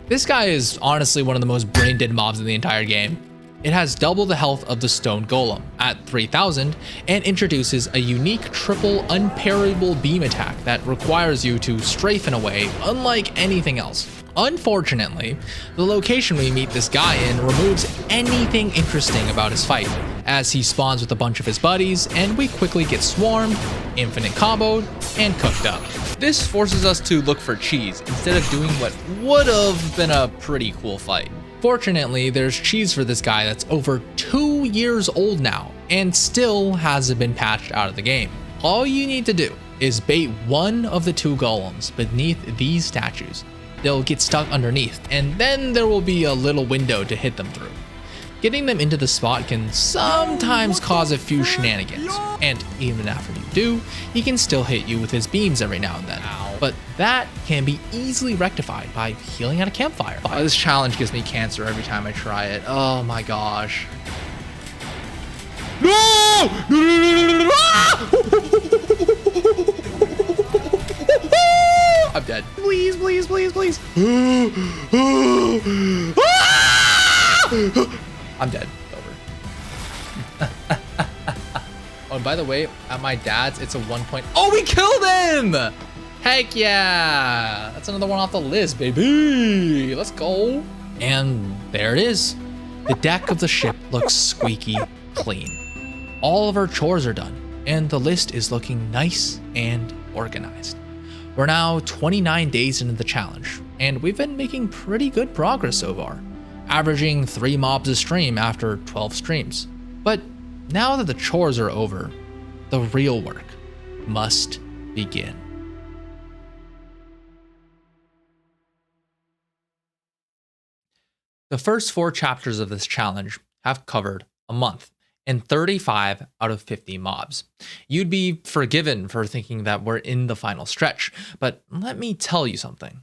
This guy is honestly one of the most brain dead mobs in the entire game. It has double the health of the Stone Golem at 3000 and introduces a unique triple unparryable beam attack that requires you to strafe in a way unlike anything else. Unfortunately, the location we meet this guy in removes anything interesting about his fight, as he spawns with a bunch of his buddies and we quickly get swarmed, infinite comboed, and cooked up. This forces us to look for cheese instead of doing what would have been a pretty cool fight. Fortunately, there's cheese for this guy that's over 2 years old now and still hasn't been patched out of the game. All you need to do is bait one of the 2 golems beneath these statues. They'll get stuck underneath, and then there will be a little window to hit them through. Getting them into the spot can sometimes cause a few shenanigans, and even after you do, he can still hit you with his beams every now and then. Ow. but that can be easily rectified by healing at a campfire. This challenge gives me cancer every time I try it. Oh my gosh. No! I'm dead. Please, please, please, please. I'm dead. Over. Oh, and by the way, at my dad's, it's a 1 point. Oh, we killed him! Heck yeah! That's another one off the list, baby. Let's go. And there it is. The deck of the ship looks squeaky clean. All of our chores are done, and the list is looking nice and organized. We're now 29 days into the challenge, and we've been making pretty good progress so far, averaging 3 mobs a stream after 12 streams. But now that the chores are over, the real work must begin. The first 4 chapters of this challenge have covered a month and 35 out of 50 mobs. You'd be forgiven for thinking that we're in the final stretch, but let me tell you something.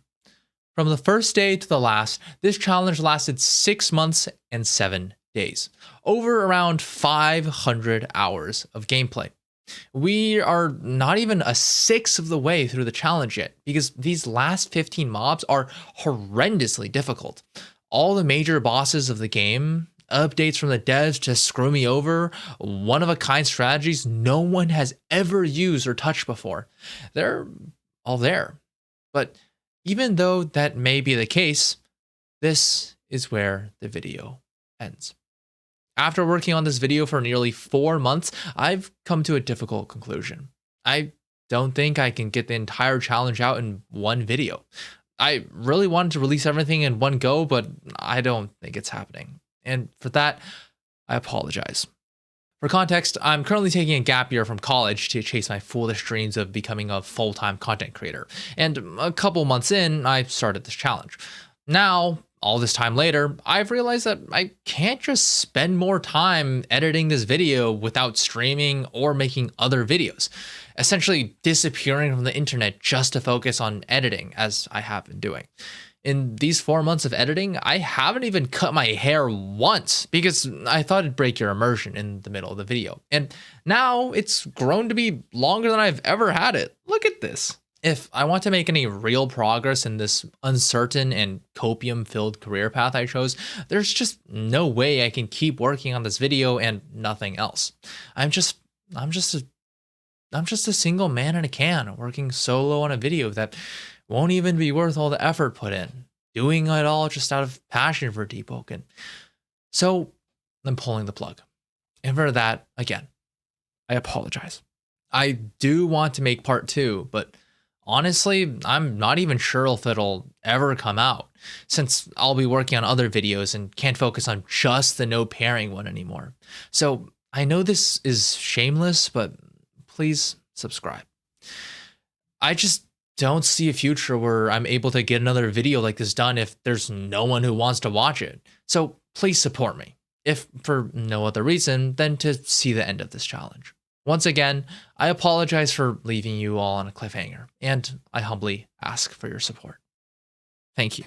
From the first day to the last, this challenge lasted 6 months and 7 days, over around 500 hours of gameplay. We are not even a sixth of the way through the challenge yet, because these last 15 mobs are horrendously difficult. All the major bosses of the game, updates from the devs to screw me over, one-of-a-kind strategies no one has ever used or touched before. They're all there. But even though that may be the case, this is where the video ends. After working on this video for nearly 4 months, I've come to a difficult conclusion. I don't think I can get the entire challenge out in one video. I really wanted to release everything in one go, but I don't think it's happening. And for that, I apologize. For context, I'm currently taking a gap year from college to chase my foolish dreams of becoming a full-time content creator. And a couple months in, I started this challenge. Now, all this time later, I've realized that I can't just spend more time editing this video without streaming or making other videos, essentially disappearing from the internet just to focus on editing, as I have been doing. In these 4 months of editing, I haven't even cut my hair once because I thought it'd break your immersion in the middle of the video. And now it's grown to be longer than I've ever had it. Look at this. If I want to make any real progress in this uncertain and copium-filled career path I chose, there's just no way I can keep working on this video and nothing else. I'm just a single man in a can working solo on a video that won't even be worth all the effort put in, doing it all just out of passion for Deepwoken. So I'm pulling the plug. And for that, again, I apologize. I do want to make part 2, but honestly, I'm not even sure if it'll ever come out, since I'll be working on other videos and can't focus on just the no pairing one anymore. So I know this is shameless, but please subscribe. I just don't see a future where I'm able to get another video like this done if there's no one who wants to watch it. So please support me, if for no other reason than to see the end of this challenge. Once again, I apologize for leaving you all on a cliffhanger, and I humbly ask for your support. Thank you.